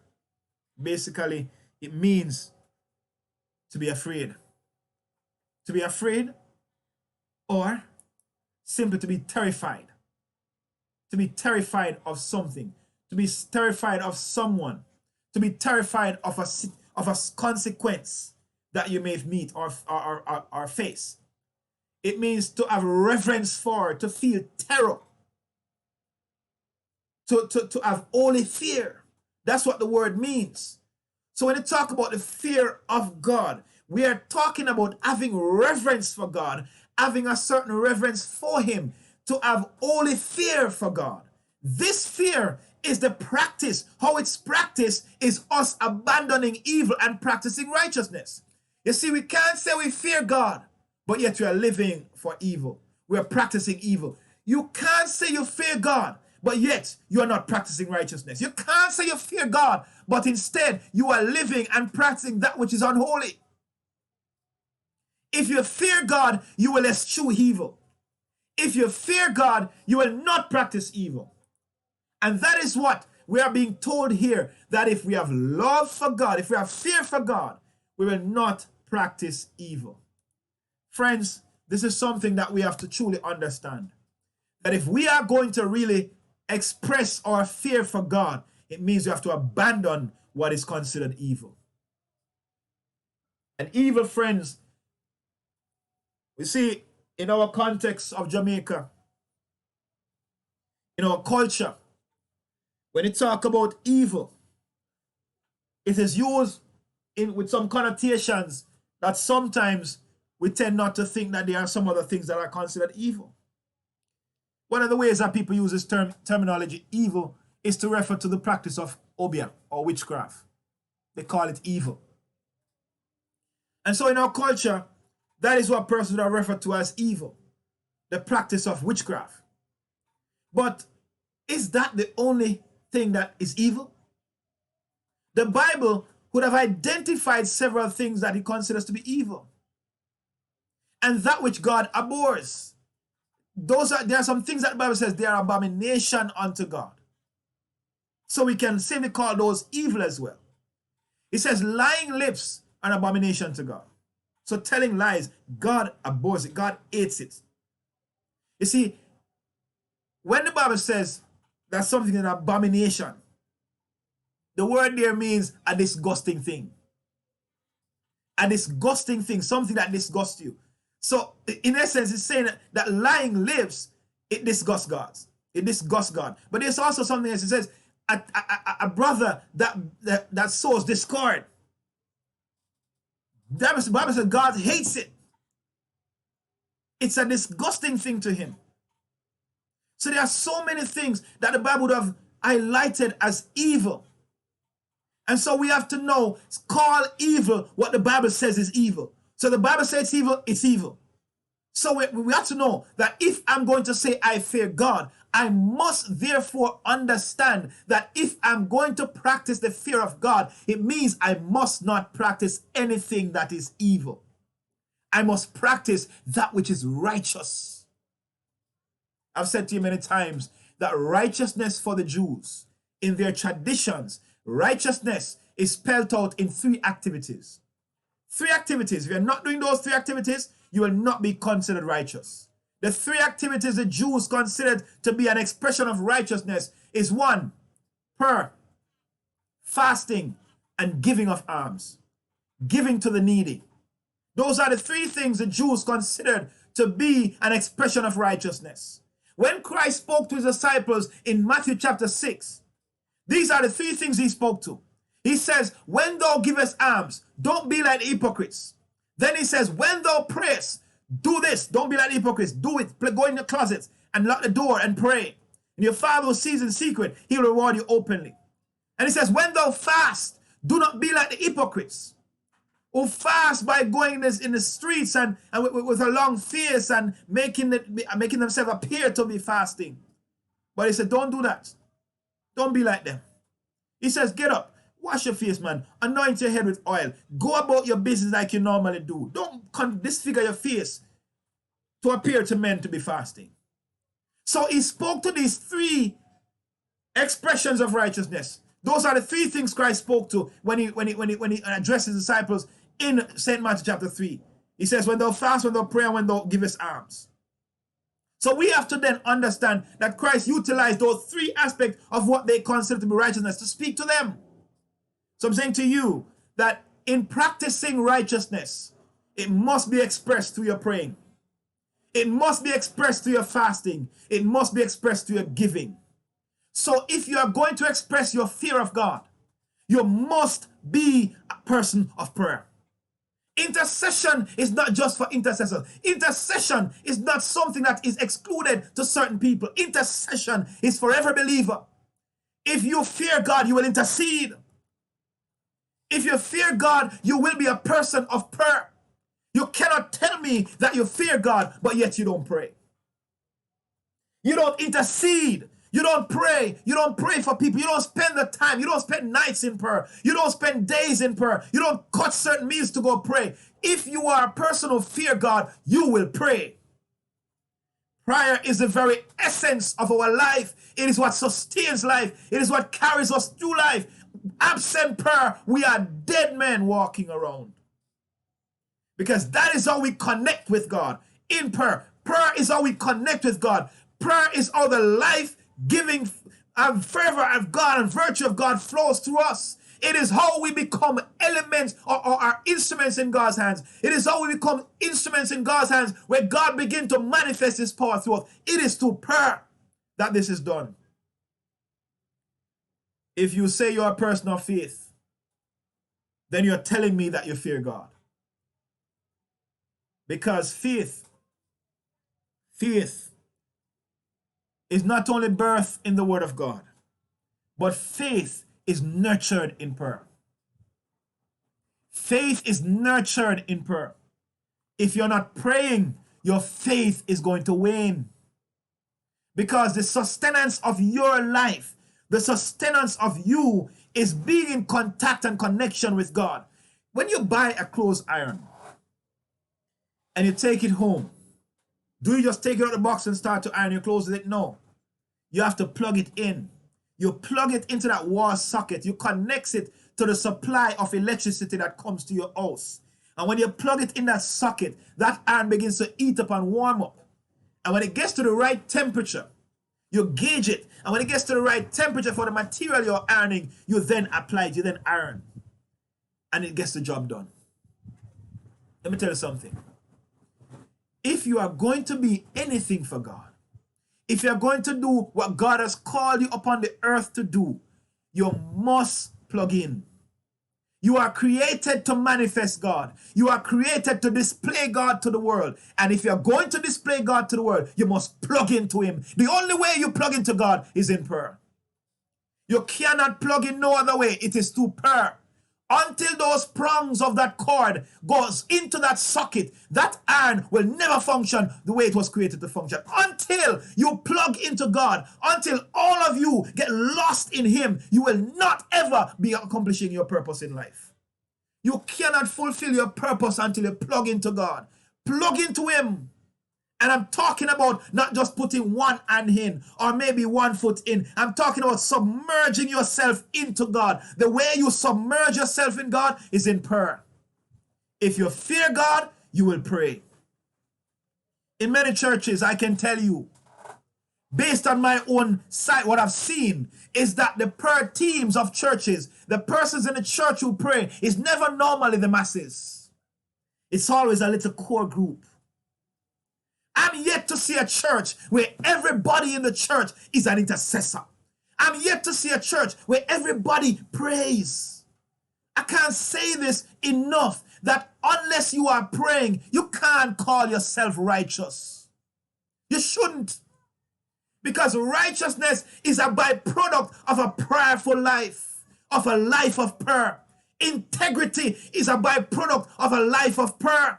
basically, it means to be afraid. To be afraid or simply to be terrified. To be terrified of something, to be terrified of someone, to be terrified of a consequence that you may meet or face. It means to have reverence for, to feel terror, to have holy fear. That's what the word means. So when you talk about the fear of God, we are talking about having reverence for God, having a certain reverence for Him, to have holy fear for God. This fear is the practice. How it's practiced is us abandoning evil and practicing righteousness. You see, we can't say we fear God, but yet we are living for evil. We are practicing evil. You can't say you fear God, but yet you are not practicing righteousness. You can't say you fear God, but instead you are living and practicing that which is unholy. If you fear God, you will eschew evil. If you fear God, you will not practice evil. And that is what we are being told here, that if we have love for God, if we have fear for God, we will not practice evil. Friends, this is something that we have to truly understand. That if we are going to really express our fear for God, it means we have to abandon what is considered evil. And evil, friends, we see in our context of Jamaica, in our culture, when you talk about evil, it is used with some connotations that sometimes we tend not to think that there are some other things that are considered evil. One of the ways that people use this terminology, evil, is to refer to the practice of obeah or witchcraft. They call it evil. And so in our culture, that is what persons are referred to as evil, the practice of witchcraft. But is that the only thing that is evil? The Bible would have identified several things that it considers to be evil, and that which God abhors. There are some things that the Bible says they are abomination unto God. So we can simply call those evil as well. It says lying lips are an abomination to God. So telling lies, God abhors it. God hates it. You see, when the Bible says that something is an abomination, the word there means a disgusting thing. A disgusting thing, something that disgusts you. So in essence, it's saying that lying lips, it disgusts God. It disgusts God. But there's also something else. It says a brother that sows discord. The Bible says God hates it. It's a disgusting thing to him. So there are so many things that the Bible would have highlighted as evil. And so we have to know, call evil what the Bible says is evil. So the Bible says it's evil, it's evil. So we have to know that if I'm going to say I fear God, I must therefore understand that if I'm going to practice the fear of God, it means I must not practice anything that is evil. I must practice that which is righteous. I've said to you many times that righteousness for the Jews, in their traditions, righteousness is spelled out in 3 activities. 3 activities. If you're not doing those 3 activities, you will not be considered righteous. The 3 activities the Jews considered to be an expression of righteousness is 1, prayer, fasting, and giving of alms. Giving to the needy. Those are the 3 things the Jews considered to be an expression of righteousness. When Christ spoke to his disciples in Matthew chapter 6, these are the 3 things he spoke to. He says, when thou givest alms, don't be like the hypocrites. Then he says, when thou prayest, do this. Don't be like the hypocrites. Do it. Go in the closet and lock the door and pray. And your Father who sees in secret, he'll reward you openly. And he says, when thou fast, do not be like the hypocrites who fast by going in the streets and with a long face and making themselves appear to be fasting. But he said, don't do that. Don't be like them. He says, get up. Wash your face, man. Anoint your head with oil. Go about your business like you normally do. Don't disfigure your face to appear to men to be fasting. So he spoke to these 3 expressions of righteousness. Those are the 3 things Christ spoke to when he addressed his disciples in St. Matthew chapter 3. He says, when thou fast, when thou pray, and when thou givest alms. So we have to then understand that Christ utilized those 3 aspects of what they consider to be righteousness to speak to them. So I'm saying to you that in practicing righteousness, it must be expressed through your praying. It must be expressed through your fasting. It must be expressed through your giving. So if you are going to express your fear of God, you must be a person of prayer. Intercession is not just for intercessors. Intercession is not something that is excluded to certain people. Intercession is for every believer. If you fear God, you will intercede. If you fear God, you will be a person of prayer. You cannot tell me that you fear God, but yet you don't pray. You don't intercede. You don't pray. You don't pray for people. You don't spend the time. You don't spend nights in prayer. You don't spend days in prayer. You don't cut certain meals to go pray. If you are a person who fear God, you will pray. Prayer is the very essence of our life. It is what sustains life. It is what carries us through life. Absent prayer, we are dead men walking around. Because that is how we connect with God. In prayer. Prayer is how we connect with God. Prayer is how the life-giving fervor of God and virtue of God flows through us. It is how we become elements or our instruments in God's hands. It is how we become instruments in God's hands where God begins to manifest his power through us. It is through prayer that this is done. If you say you're a person of faith, then you're telling me that you fear God. Because faith is not only birthed in the Word of God, but faith is nurtured in prayer. Faith is nurtured in prayer. If you're not praying, your faith is going to wane. Because the sustenance of your life, the sustenance of you is being in contact and connection with God. When you buy a clothes iron and you take it home, do you just take it out of the box and start to iron your clothes with it? No. You have to plug it in. You plug it into that wall socket. You connect it to the supply of electricity that comes to your house. And when you plug it in that socket, that iron begins to heat up and warm up. And when it gets to the right temperature, you gauge it. And when it gets to the right temperature for the material you're ironing, you then apply it, you then iron. And it gets the job done. Let me tell you something. If you are going to be anything for God, if you're going to do what God has called you upon the earth to do, you must plug in. You are created to manifest God. You are created to display God to the world. And if you're going to display God to the world, you must plug into him. The only way you plug into God is in prayer. You cannot plug in no other way. It is through prayer. Until those prongs of that cord goes into that socket, that iron will never function the way it was created to function. Until you plug into God, until all of you get lost in Him, you will not ever be accomplishing your purpose in life. You cannot fulfill your purpose until you plug into God. Plug into Him. And I'm talking about not just putting one hand in or maybe one foot in. I'm talking about submerging yourself into God. The way you submerge yourself in God is in prayer. If you fear God, you will pray. In many churches, I can tell you, based on my own sight, what I've seen is that the prayer teams of churches, the persons in the church who pray, is never normally the masses. It's always a little core group. I'm yet to see a church where everybody in the church is an intercessor. I'm yet to see a church where everybody prays. I can't say this enough that unless you are praying, you can't call yourself righteous. You shouldn't. Because righteousness is a byproduct of a prayerful life, of a life of prayer. Integrity is a byproduct of a life of prayer.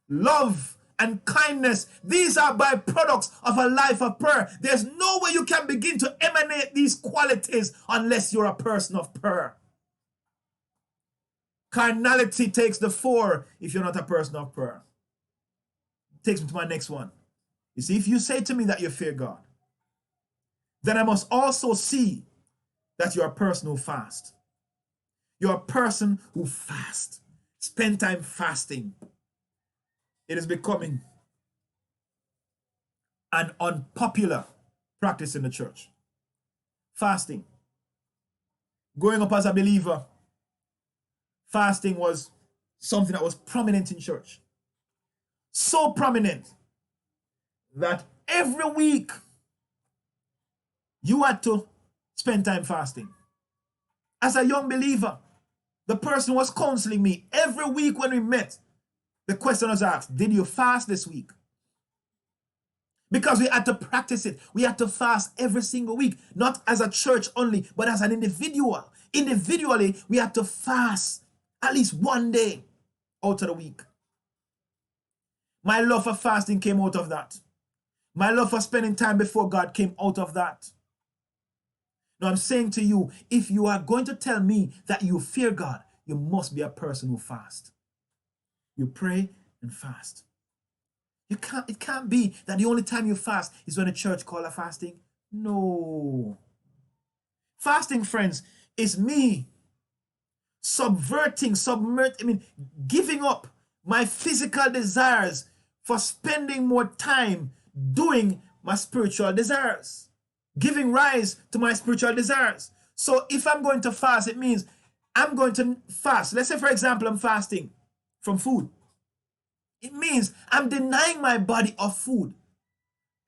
Love and kindness, these are byproducts of a life of prayer. There's no way you can begin to emanate these qualities unless you're a person of prayer. Carnality takes the fore if you're not a person of prayer. Takes me to my next one. You see, if you say to me that you fear God, then I must also see that you're a person who fasts. You're a person who fasts. Spend time fasting. It is becoming an unpopular practice in the church. Fasting. Growing up as a believer, fasting was something that was prominent in church. So prominent that every week you had to spend time fasting. As a young believer, the person who was counseling me every week when we met, the question was asked, did you fast this week? Because we had to practice it. We had to fast every single week, not as a church only, but as an individual. Individually, we had to fast at least one day out of the week. My love for fasting came out of that. My love for spending time before God came out of that. Now I'm saying to you, if you are going to tell me that you fear God, you must be a person who fasts. You pray and fast. It can't be that the only time you fast is when a church call a fasting. No. Fasting, friends, is me giving up my physical desires for spending more time doing my spiritual desires. Giving rise to my spiritual desires. So if I'm going to fast, it means I'm going to fast. Let's say, for example, I'm fasting from food. It means I'm denying my body of food.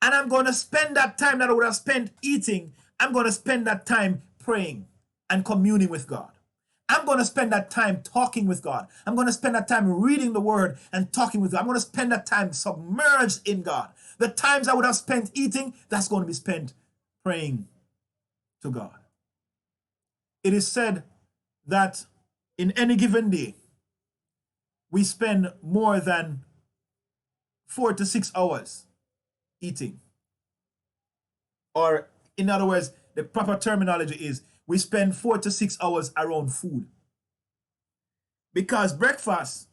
And I'm going to spend that time that I would have spent eating, I'm going to spend that time praying and communing with God. I'm going to spend that time talking with God. I'm going to spend that time reading the word and talking with God. I'm going to spend that time submerged in God. The times I would have spent eating, that's going to be spent praying to God. It is said that in any given day, we spend more than 4 to 6 hours eating. Or in other words, the proper terminology is we spend 4 to 6 hours around food. Because breakfast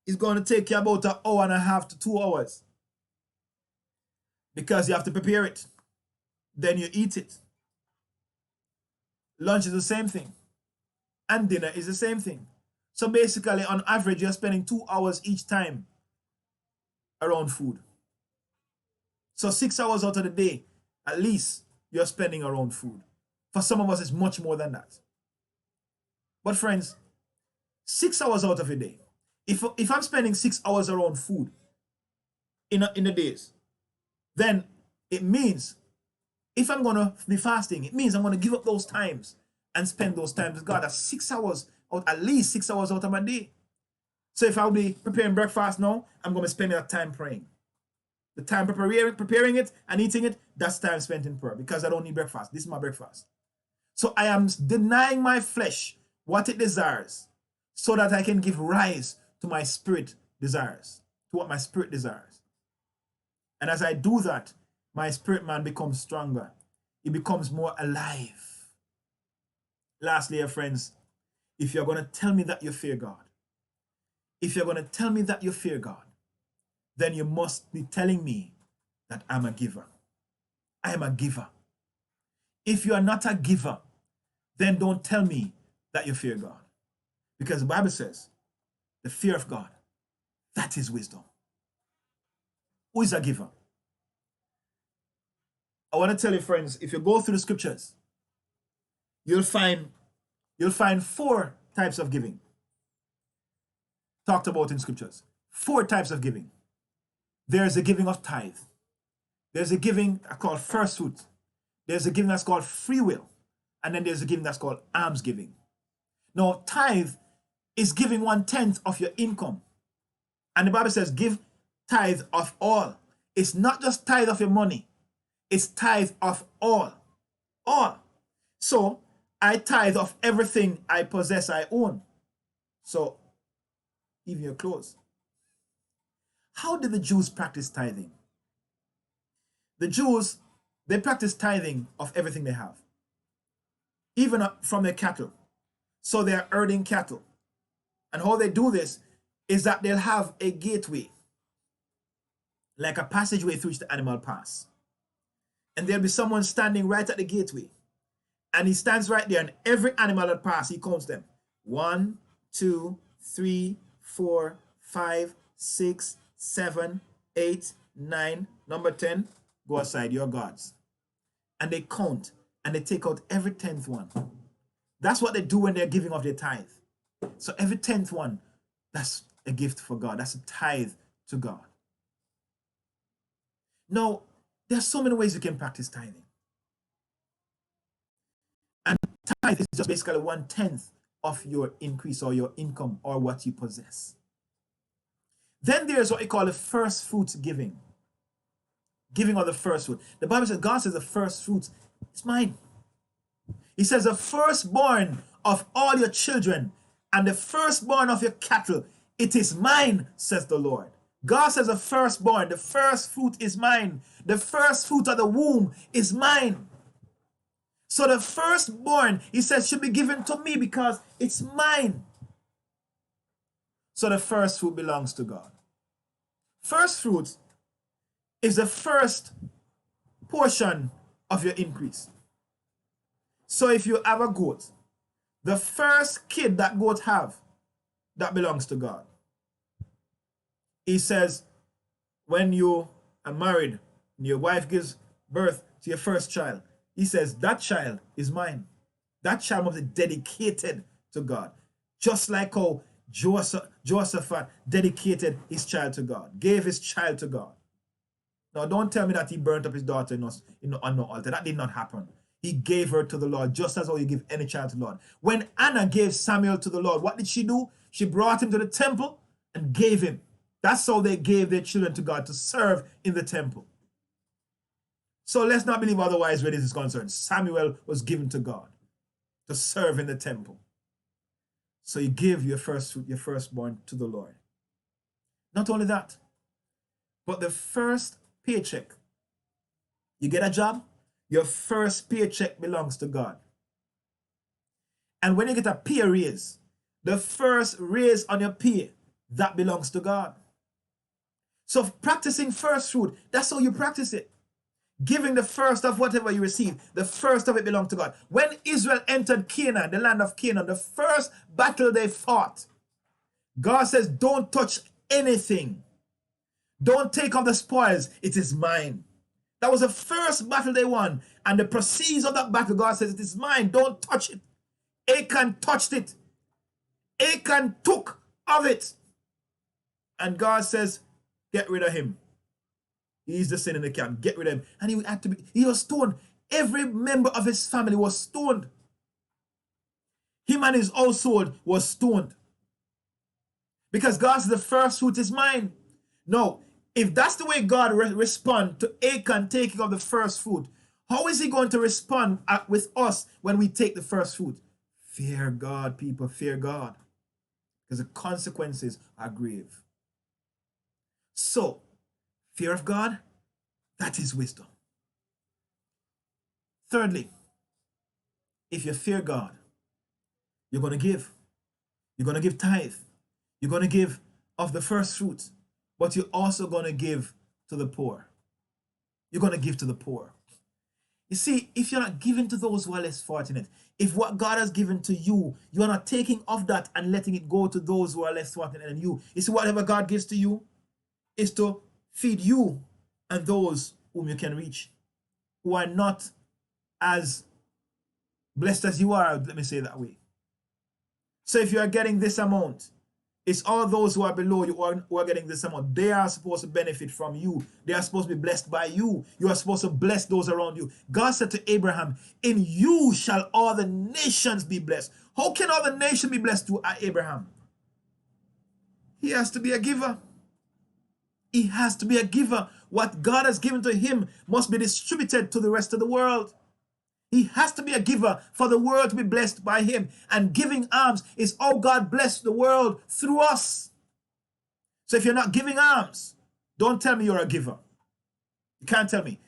is going to take you about 1.5 hours to 2 hours. Because you have to prepare it. Then you eat it. Lunch is the same thing. And dinner is the same thing. So basically, on average, you're spending 2 hours each time around food. So 6 hours out of the day, at least, you're spending around food. For some of us, it's much more than that. But friends, 6 hours out of a day, if I'm spending 6 hours around food in the days, then it means if I'm going to be fasting, it means I'm going to give up those times and spend those times with God. That's 6 hours out, at least 6 hours out of my day. So if I'll be preparing breakfast now, I'm going to spend that time praying. The time preparing it and eating it, that's time spent in prayer because I don't need breakfast. This is my breakfast. So I am denying my flesh what it desires so that I can give rise to my spirit desires, to what my spirit desires. And as I do that, my spirit man becomes stronger. It becomes more alive. Lastly, friends, if you're going to tell me that you fear God, if you're going to tell me that you fear God, then you must be telling me that I'm a giver. I am a giver. If you are not a giver, then don't tell me that you fear God. Because the Bible says, the fear of God, that is wisdom. Who is a giver? I want to tell you, friends, if you go through the scriptures, you'll find 4 types of giving talked about in scriptures. 4 types of giving. There's a giving of tithe. There's a giving called first fruit. There's a giving that's called free will. And then there's a giving that's called almsgiving. Now, tithe is giving 1/10 of your income. And the Bible says, give tithe of all. It's not just tithe of your money. It's tithe of all. All. So, I tithe of everything I possess, I own. So, even your clothes. How did the Jews practice tithing? The Jews, they practice tithing of everything they have, even from their cattle. So they're herding cattle. And how they do this is that they'll have a gateway, like a passageway through which the animal pass. And there'll be someone standing right at the gateway. And he stands right there, and every animal that passes, he counts them. 1, 2, 3, 4, 5, 6, 7, 8, 9, number 10, go aside, you're God's. And they count, and they take out every 10th one. That's what they do when they're giving of their tithe. So every 10th one, that's a gift for God. That's a tithe to God. Now, there's so many ways you can practice tithing. And tithe is just basically 1/10 of your increase or your income or what you possess. Then there's what we call the first fruits giving. Giving of the first fruit. The Bible says, God says the first fruits, it's mine. He says the firstborn of all your children and the firstborn of your cattle, it is mine, says the Lord. God says the firstborn, the first fruit is mine. The first fruit of the womb is mine. So the firstborn, he says, should be given to me because it's mine. So the first fruit belongs to God. First fruit is the first portion of your increase. So if you have a goat, the first kid that goat have, that belongs to God. He says, when you are married, and your wife gives birth to your first child, he says, that child is mine. That child must be dedicated to God. Just like how Joseph dedicated his child to God, gave his child to God. Now, don't tell me that he burnt up his daughter on no altar. That did not happen. He gave her to the Lord, just as how you give any child to the Lord. When Anna gave Samuel to the Lord, what did she do? She brought him to the temple and gave him. That's how they gave their children to God, to serve in the temple. So let's not believe otherwise where this is concerned. Samuel was given to God to serve in the temple. So you give your firstborn to the Lord. Not only that, but the first paycheck. You get a job, your first paycheck belongs to God. And when you get a pay raise, the first raise on your pay, that belongs to God. So practicing first fruit, that's how you practice it. Giving the first of whatever you receive, the first of it belonged to God. When Israel entered Canaan, the land of Canaan, the first battle they fought, God says, don't touch anything. Don't take off the spoils. It is mine. That was the first battle they won. And the proceeds of that battle, God says, it is mine. Don't touch it. Achan touched it. Achan took of it. And God says, get rid of him. He's the sin in the camp. Get rid of him. And he was stoned. Every member of his family was stoned. Him and his household was stoned. Because God says the first fruit is mine. No, If that's the way God respond to Achan taking of the first fruit, how is he going to respond with us when we take the first fruit? Fear God, people, fear God. Because the consequences are grave. So, fear of God, that is wisdom. Thirdly, if you fear God, you're going to give. You're going to give tithe. You're going to give of the first fruits. But you're also going to give to the poor. You're going to give to the poor. You see, if you're not giving to those who are less fortunate, if what God has given to you, you're not taking of that and letting it go to those who are less fortunate than you. You see, whatever God gives to you is to feed you and those whom you can reach, who are not as blessed as you are, let me say it that way. So if you are getting this amount, it's all those who are below you who are getting this amount. They are supposed to benefit from you. They are supposed to be blessed by you. You are supposed to bless those around you. God said to Abraham, in you shall all the nations be blessed. How can all the nations be blessed through Abraham? He has to be a giver. He has to be a giver. What God has given to him must be distributed to the rest of the world. He has to be a giver for the world to be blessed by him. And giving alms is how God blessed the world through us. So if you're not giving alms, don't tell me you're a giver. You can't tell me.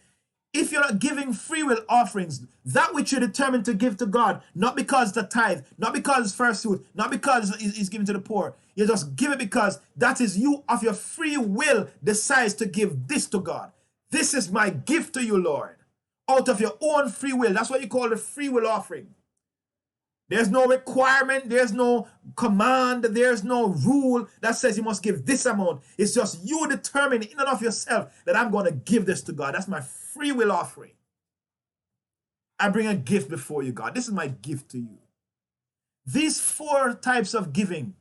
If you're not giving free will offerings, that which you're determined to give to God, not because it's a tithe, not because it's first fruit, not because it's given to the poor, you just give it because that is you of your free will decides to give this to God. This is my gift to you, Lord. Out of your own free will. That's what you call the free will offering. There's no requirement. There's no command. There's no rule that says you must give this amount. It's just you determine in and of yourself that I'm going to give this to God. That's my free will offering. I bring a gift before you, God. This is my gift to you. These 4 types of giving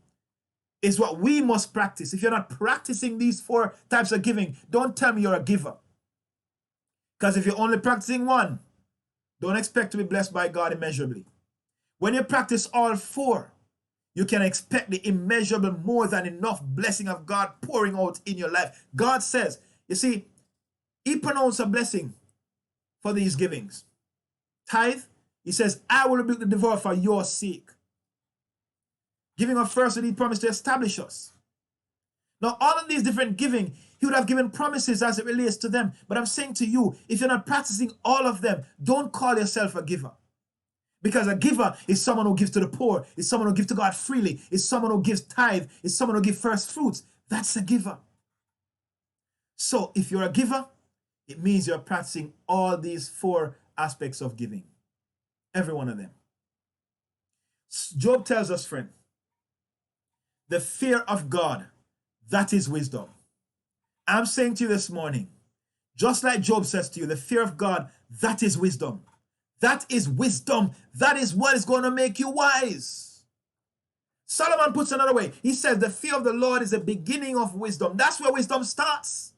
is what we must practice. If you're not practicing these 4 types of giving, don't tell me you're a giver. Because if you're only practicing one, don't expect to be blessed by God immeasurably. When you practice all 4, you can expect the immeasurable, more than enough blessing of God pouring out in your life. God says, you see, he pronounced a blessing for these givings. Tithe, he says, I will rebuke the devourer for your sake. Giving of first, he promised to establish us. Now, all of these different giving, he would have given promises as it relates to them. But I'm saying to you, if you're not practicing all of them, don't call yourself a giver. Because a giver is someone who gives to the poor, is someone who gives to God freely, is someone who gives tithe, is someone who gives first fruits. That's a giver. So if you're a giver, it means you're practicing all these 4 aspects of giving. Every one of them. Job tells us, friend, the fear of God, that is wisdom. I'm saying to you this morning, just like Job says to you, the fear of God, that is wisdom. That is wisdom. That is what is going to make you wise. Solomon puts it another way. He says the fear of the Lord is the beginning of wisdom. That's where wisdom starts.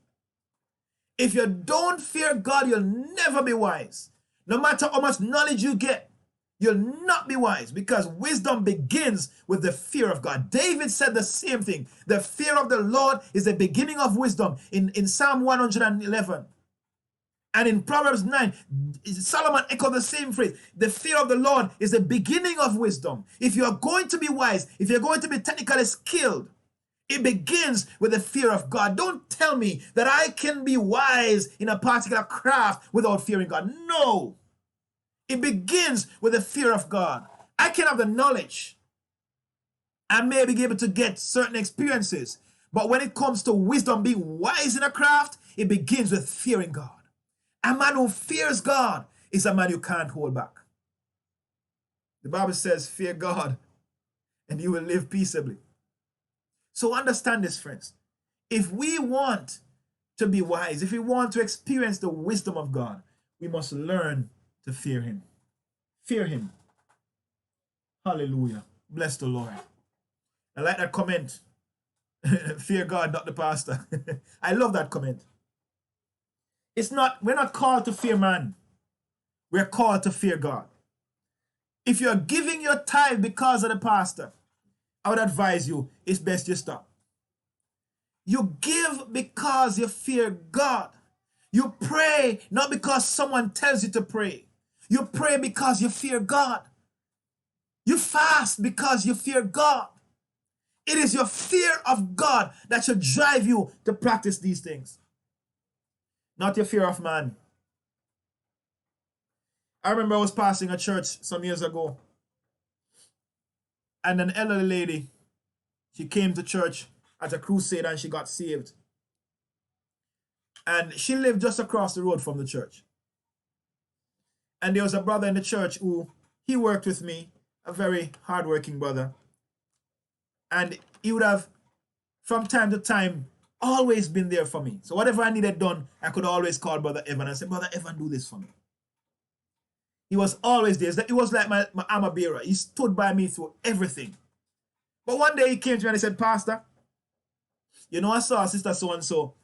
If you don't fear God, you'll never be wise. No matter how much knowledge you get, you'll not be wise, because wisdom begins with the fear of God. David said the same thing. The fear of the Lord is the beginning of wisdom in Psalm 111. And in Proverbs 9, Solomon echoed the same phrase. The fear of the Lord is the beginning of wisdom. If you're going to be wise, if you're going to be technically skilled, it begins with the fear of God. Don't tell me that I can be wise in a particular craft without fearing God. No. It begins with the fear of God. I can have the knowledge. I may be able to get certain experiences. But when it comes to wisdom, being wise in a craft, it begins with fearing God. A man who fears God is a man you can't hold back. The Bible says, fear God and you will live peaceably. So understand this, friends. If we want to be wise, if we want to experience the wisdom of God, we must learn to fear him. Fear him. Hallelujah. Bless the Lord. I like that comment. Fear God, not the pastor. I love that comment. We're not called to fear man. We're called to fear God. If you're giving your tithe because of the pastor, I would advise you, it's best you stop. You give because you fear God. You pray not because someone tells you to pray. You pray because you fear God. You fast because you fear God. It is your fear of God that should drive you to practice these things, not your fear of man. I remember I was passing a church some years ago, and an elderly lady, she came to church at a crusade and she got saved. And she lived just across the road from the church. And there was a brother in the church who, he worked with me, a very hardworking brother. And he would have, from time to time, always been there for me. So whatever I needed done, I could always call Brother Evan and say, Brother Evan, do this for me. He was always there. He was like my armor bearer. He stood by me through everything. But one day he came to me and he said, Pastor, you know, I saw Sister so-and-so.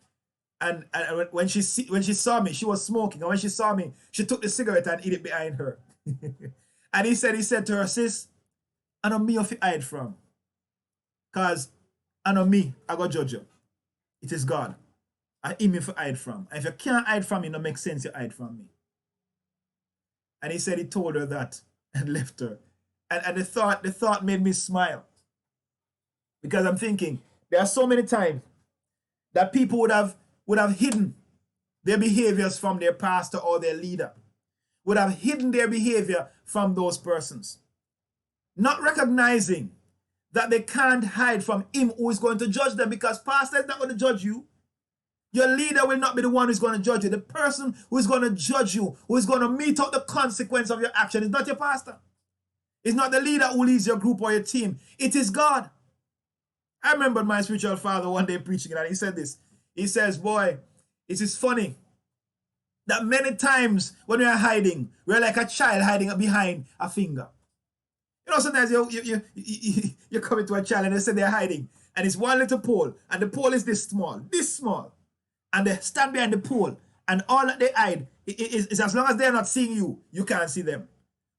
And when she saw me, she was smoking. And when she saw me, she took the cigarette and hid it behind her. And he said to her, sis, I know me of you hide from. Because I know me, I go judge you. It is God. I him if you hide from. And if you can't hide from me, it don't make sense you hide from me. And he said he told her that and left her. And the thought made me smile. Because I'm thinking, there are so many times that people would have hidden their behaviors from their pastor or their leader, would have hidden their behavior from those persons, not recognizing that they can't hide from him who is going to judge them, because pastor is not going to judge you. Your leader will not be the one who's going to judge you. The person who is going to judge you, who is going to mete out the consequence of your action, is not your pastor. It's not the leader who leads your group or your team. It is God. I remember my spiritual father one day preaching, and he said this. He says, boy, it is funny that many times when we are hiding, we're like a child hiding behind a finger. You know, sometimes you come into a child and they say they're hiding, and it's one little pole, and the pole is this small, and they stand behind the pole, and all that they hide is as long as they're not seeing you, you can't see them.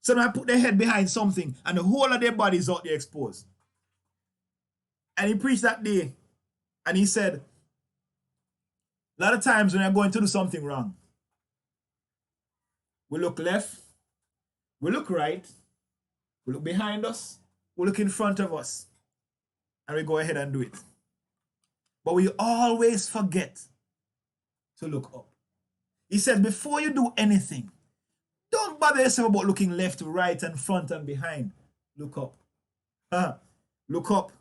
So now I put their head behind something, and the whole of their body is out there exposed. And he preached that day, and he said, a lot of times when you're going to do something wrong, we look left, we look right, we look behind us, we look in front of us, and we go ahead and do it. But we always forget to look up. He says, before you do anything, don't bother yourself about looking left, right, and front and behind. Look up. Look up.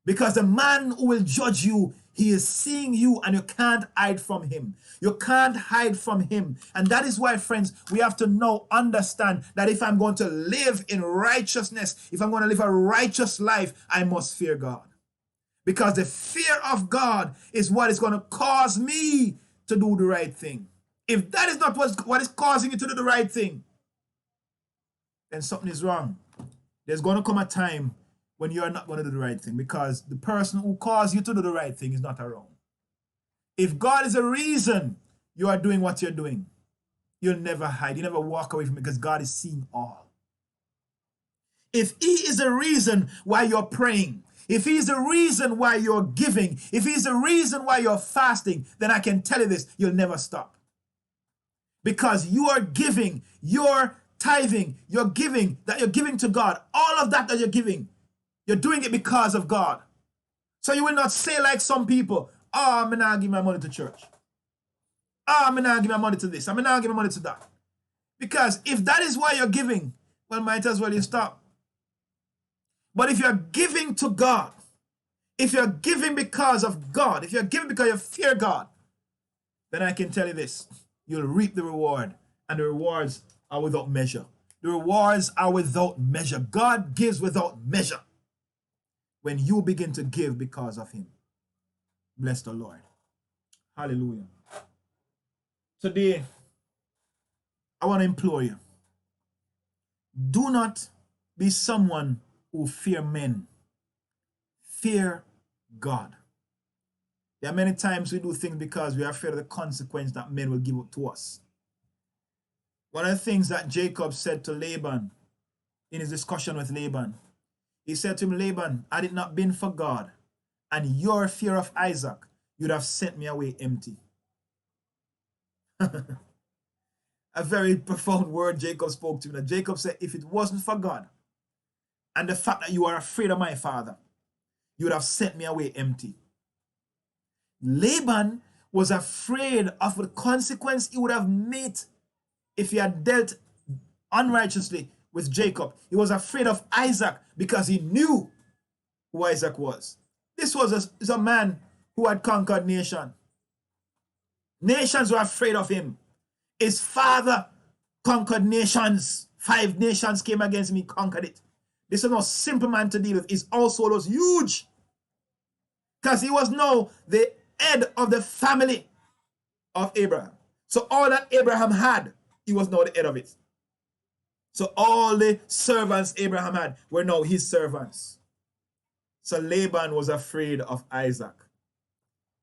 Because the man who will judge you, he is seeing you, and you can't hide from him. You can't hide from him. And that is why, friends, we have to now understand that if I'm going to live in righteousness, if I'm going to live a righteous life, I must fear God. Because the fear of God is what is going to cause me to do the right thing. If that is not what is causing you to do the right thing, then something is wrong. There's going to come a time when you're not going to do the right thing, because the person who caused you to do the right thing is not around. If God is a reason you are doing what you're doing, you'll never hide. You never walk away from it, because God is seeing all. If he is the reason why you're praying, if he's the reason why you're giving, if he's the reason why you're fasting, then I can tell you this, you'll never stop. Because you are giving, you're tithing, you're giving to God. All of that you're giving, you're doing it because of God. So you will not say like some people, oh, I'm not give my money to church. Oh, I'm not give my money to this. I'm not give my money to that. Because if that is why you're giving, well, might as well you stop. But if you're giving to God, if you're giving because of God, if you're giving because you fear God, then I can tell you this, you'll reap the reward, and the rewards are without measure. The rewards are without measure. God gives without measure when you begin to give because of him. Bless the Lord. Hallelujah. Today, I want to implore you, do not be someone who fear men. Fear God. There are many times we do things because we are afraid of the consequence that men will give up to us. One of the things that Jacob said to Laban in his discussion with Laban, he said to him, Laban, had it not been for God and your fear of Isaac, you'd have sent me away empty. A very profound word Jacob spoke to me. Jacob said, if it wasn't for God and the fact that you are afraid of my father, you would have sent me away empty. Laban was afraid of the consequence he would have made if he had dealt unrighteously with Jacob. He was afraid of Isaac because he knew who Isaac was. This was a man who had conquered nations. Nations were afraid of him. His father conquered nations. 5 nations came against him, he conquered it. This was no simple man to deal with. His household was huge. Because he was now the head of the family of Abraham. So all that Abraham had, he was now the head of it. So all the servants Abraham had were now his servants. So Laban was afraid of Isaac.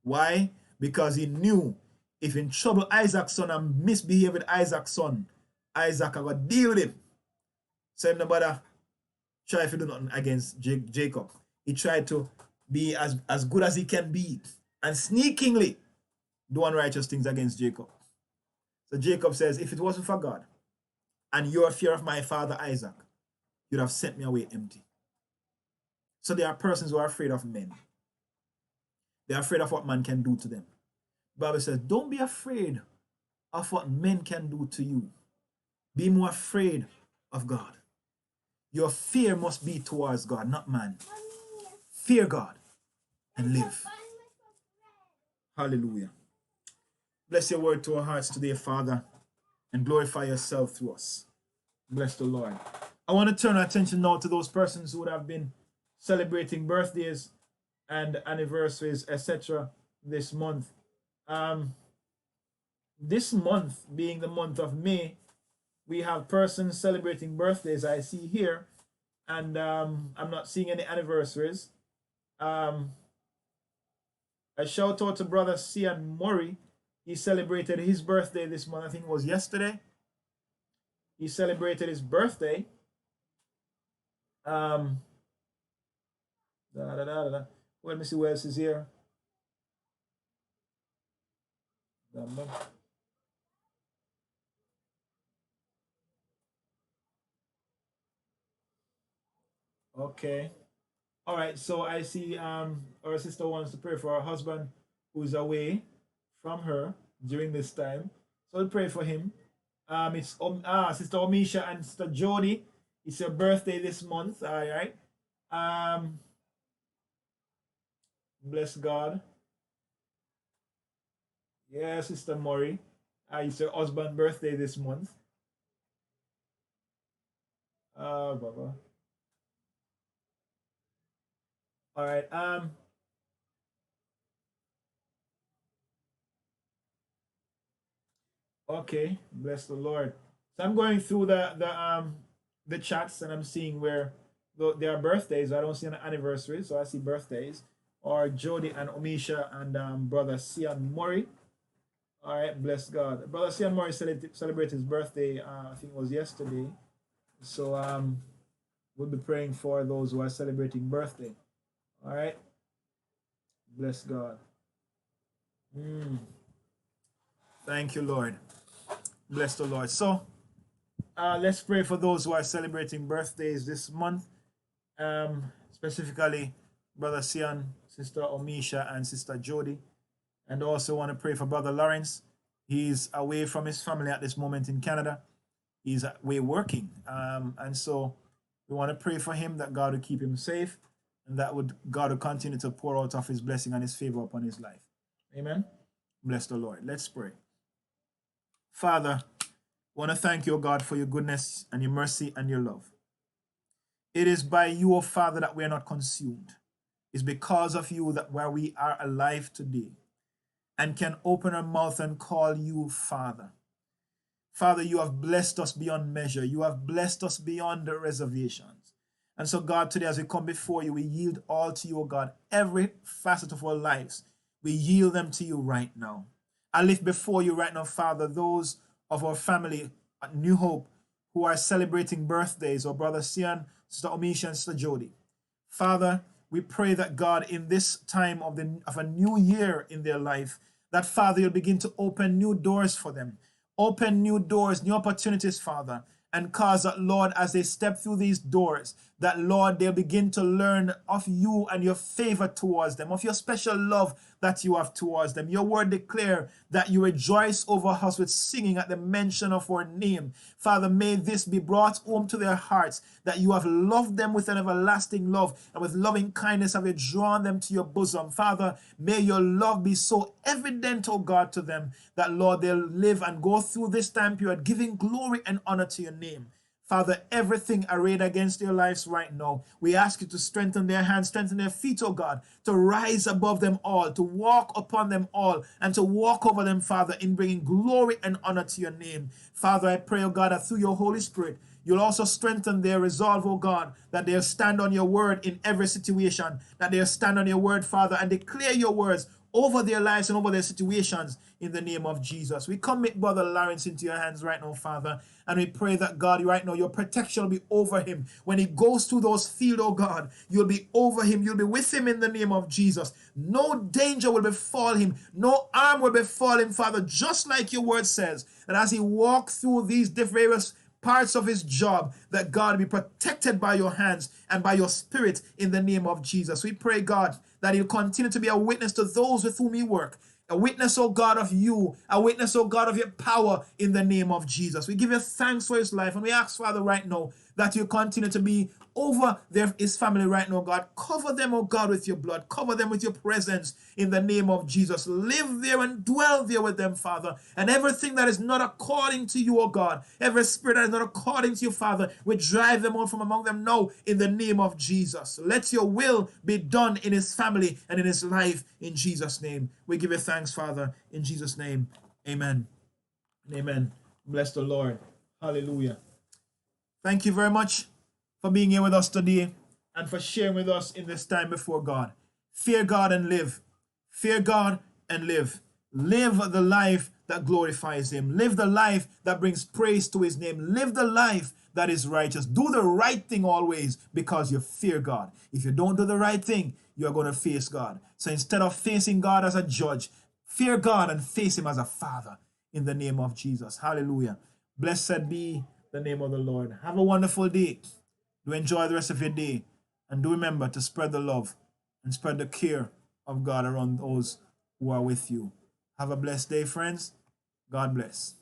Why? Because he knew if in trouble Isaac's son and misbehave with Isaac's son, Isaac got to deal with him. So him no bother try to do nothing against Jacob. He tried to be as good as he can be and sneakingly do unrighteous things against Jacob. So Jacob says, if it wasn't for God and your fear of my father Isaac, you'd have sent me away empty. So there are persons who are afraid of men. They're afraid of what man can do to them. The Bible says, don't be afraid of what men can do to you. Be more afraid of God. Your fear must be towards God, not man. Fear God and live. Hallelujah. Bless your word to our hearts today, Father, and glorify yourself through us. Bless the Lord. I want to turn our attention now to those persons who would have been celebrating birthdays and anniversaries, etc. this month. This month, being the month of May, we have persons celebrating birthdays I see here, and I'm not seeing any anniversaries. A shout out to Brother Cian Murray. He celebrated his birthday this month. I think it was yesterday. He celebrated his birthday. Let me see who else is here. Okay. All right. So I see our sister wants to pray for her husband who is away from her during this time. So we'll pray for him. It's Sister Omisha and Sister Jody. It's your birthday this month. All right. Bless God. Yeah, Sister Murray. It's your husband's birthday this month. Baba. All right. Okay. Bless the Lord. So I'm going through the chats and I'm seeing where there are birthdays. I don't see an anniversary, so I see birthdays. Or Jody and Omisha and Brother Cian Murray. All right, bless God. Brother Cian Murray celebrated his birthday. I think it was yesterday. So we'll be praying for those who are celebrating birthday. All right. Bless God. Thank you, Lord. Bless the Lord. So let's pray for those who are celebrating birthdays this month. Specifically, Brother Cian, Sister Omisha, and Sister Jody. And also want to pray for Brother Lawrence. He's away from his family at this moment in Canada. He's away working. And so we want to pray for him that God would keep him safe and that God would continue to pour out of his blessing and his favor upon his life. Amen. Bless the Lord. Let's pray. Father, I want to thank you, God, for your goodness and your mercy and your love. It is by you, O Father, that we are not consumed. It's because of you that where we are alive today and can open our mouth and call you Father. Father, you have blessed us beyond measure. You have blessed us beyond the reservations. And so, God, today as we come before you, we yield all to you, O God. Every facet of our lives, we yield them to you right now. I lift before you right now, Father, those of our family at New Hope who are celebrating birthdays, or Brother Cian, Sister Omisha, and Sister Jody. Father, We pray that God, in this time of a new year in their life, that Father, you'll begin to open new doors for them. Open new doors, new opportunities, Father, and cause that, Lord, as they step through these doors, that, Lord, they'll begin to learn of you and your favor towards them, of your special love that you have towards them. Your word declare that you rejoice over us with singing at the mention of our name. Father, may this be brought home to their hearts, that you have loved them with an everlasting love, and with loving kindness have you drawn them to your bosom. Father, may your love be so evident, oh God, to them, that, Lord, they'll live and go through this time period giving glory and honor to your name. Father, everything arrayed against their lives right now, we ask you to strengthen their hands, strengthen their feet, oh God, to rise above them all, to walk upon them all, and to walk over them, Father, in bringing glory and honor to your name. Father, I pray, oh God, that through your Holy Spirit, you'll also strengthen their resolve, oh God, that they'll stand on your word in every situation, that they'll stand on your word, Father, and declare your words over their lives and over their situations in the name of Jesus. We commit Brother Lawrence into your hands right now, Father, and we pray that, God, right now, your protection will be over him. When he goes through those fields, oh God, you'll be over him. You'll be with him in the name of Jesus. No danger will befall him. No harm will befall him, Father, just like your word says, that as he walks through these various parts of his job, that God be protected by your hands and by your spirit in the name of Jesus. We pray, God, that he'll continue to be a witness to those with whom he works. A witness, oh God, of you. A witness, oh God, of your power in the name of Jesus. We give you thanks for his life. And we ask, Father, right now, that you continue to be over his family right now, God. Cover them, oh God, with your blood. Cover them with your presence in the name of Jesus. Live there and dwell there with them, Father. And everything that is not according to you, oh God, every spirit that is not according to you, Father, we drive them out from among them now in the name of Jesus. Let your will be done in his family and in his life in Jesus' name. We give you thanks, Father, in Jesus' name. Amen. Amen. Bless the Lord. Hallelujah. Thank you very much for being here with us today and for sharing with us in this time before God. Fear God and live. Fear God and live. Live the life that glorifies him. Live the life that brings praise to his name. Live the life that is righteous. Do the right thing always because you fear God. If you don't do the right thing, you're going to face God. So instead of facing God as a judge, fear God and face him as a father in the name of Jesus. Hallelujah. Blessed be the name of the Lord. Have a wonderful day. Do enjoy the rest of your day. And do remember to spread the love and spread the care of God around those who are with you. Have a blessed day, friends. God bless.